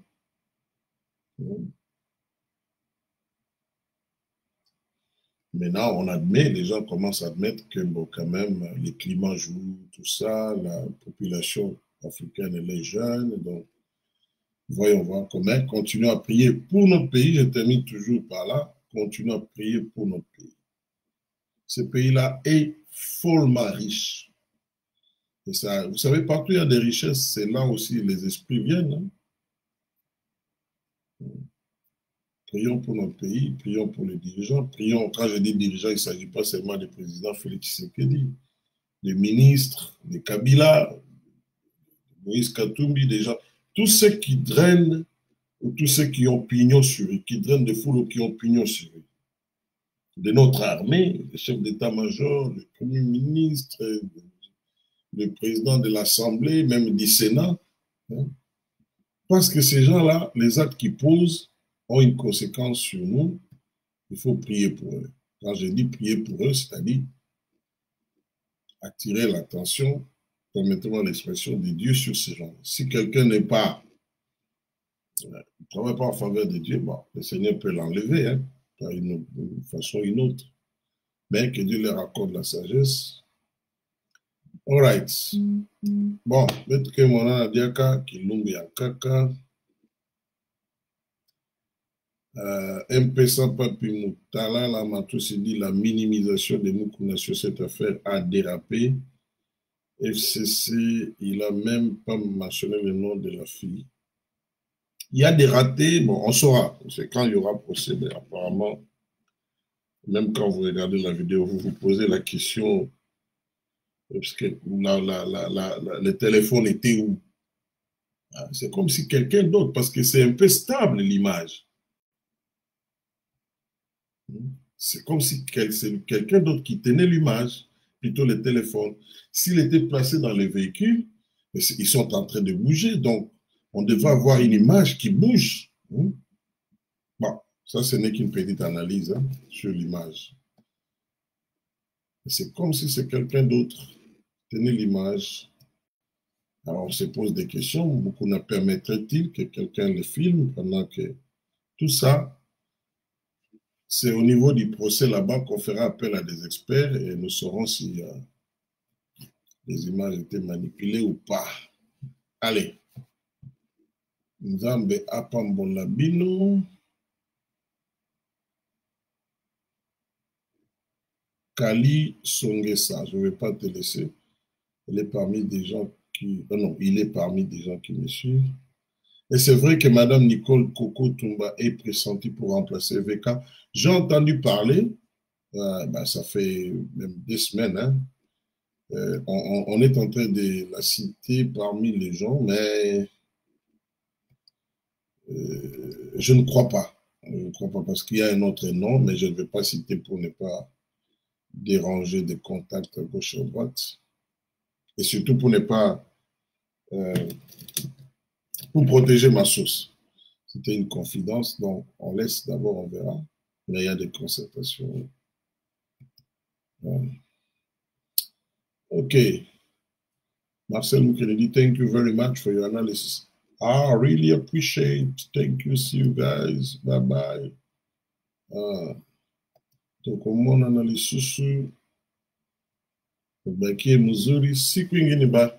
Maintenant, on admet, les gens commencent à admettre que bon, quand même, les climats jouent, tout ça, la population africaine, elle est jeune, donc voyons voir comment. Continuons à prier pour notre pays, je termine toujours par là, continuons à prier pour notre pays. Ce pays-là est follement riche. Et ça, vous savez, partout il y a des richesses, c'est là aussi les esprits viennent. Hein. Prions pour notre pays, prions pour les dirigeants, prions, quand je dis dirigeants, il ne s'agit pas seulement du président Félix Tshisekedi, des ministres, des Kabila, Moïse Katumbi, des gens, tous ceux qui drainent, ou tous ceux qui ont pignon sur eux, qui drainent des foules ou qui ont pignon sur eux. De notre armée, le chef d'état-major, le premier ministre, le président de l'Assemblée, même du Sénat, Hein? Parce que ces gens-là, les actes qu'ils posent ont une conséquence sur nous. Il faut prier pour eux. Quand je dis prier pour eux, c'est-à-dire attirer l'attention, permettez-moi l'expression, de Dieu sur ces gens. Si quelqu'un n'est pas, ne travaille pas en faveur de Dieu, bon, le Seigneur peut l'enlever, hein, par une façon ou une autre. Mais que Dieu leur accorde la sagesse. All right. Bon, peut-être que mon Diaka, Kilumbi Akaka, MP Papi Moutala, là, Matou s'est dit la minimisation des Mukuna sur cette affaire a dérapé. FCC, il n'a même pas mentionné le nom de la fille. Il y a des ratés, bon, on saura. C'est quand il y aura procès, mais apparemment, même quand vous regardez la vidéo, vous vous posez la question, parce que le téléphone était où? C'est comme si quelqu'un d'autre, parce que c'est un peu stable l'image. C'est comme si c'est quelqu'un d'autre qui tenait l'image, plutôt le téléphone. S'il était placé dans les véhicules, ils sont en train de bouger, donc on devrait avoir une image qui bouge. Bon, ça, ce n'est qu'une petite analyse sur l'image. C'est comme si c'est quelqu'un d'autre qui tenait l'image. Alors, on se pose des questions. Beaucoup ne permettrait-il que quelqu'un le filme pendant que tout ça, c'est au niveau du procès là-bas qu'on fera appel à des experts et nous saurons si les images étaient manipulées ou pas. Allez. Nzambe apambola bino. Kali Songesa, je ne vais pas te laisser. Elle est parmi des gens qui... non, il est parmi des gens qui me suivent. Et c'est vrai que Mme Nicole Coco Tumba est pressentie pour remplacer VK. J'ai entendu parler, ça fait même des semaines, hein. On est en train de la citer parmi les gens, mais je ne crois pas. Je ne crois pas parce qu'il y a un autre nom, mais je ne vais pas citer pour ne pas déranger des contacts à gauche et à droite. Et surtout pour ne pas... pour protéger ma source. C'était une confidence, donc on laisse d'abord, on verra. Mais il y a des concertations. OK. Marcel Mukherjee, thank you very much for your analysis. I really appreciate. Thank you. See you guys. Bye-bye. Donc, mon analyse sous Baki Muzuri, siku ingine ba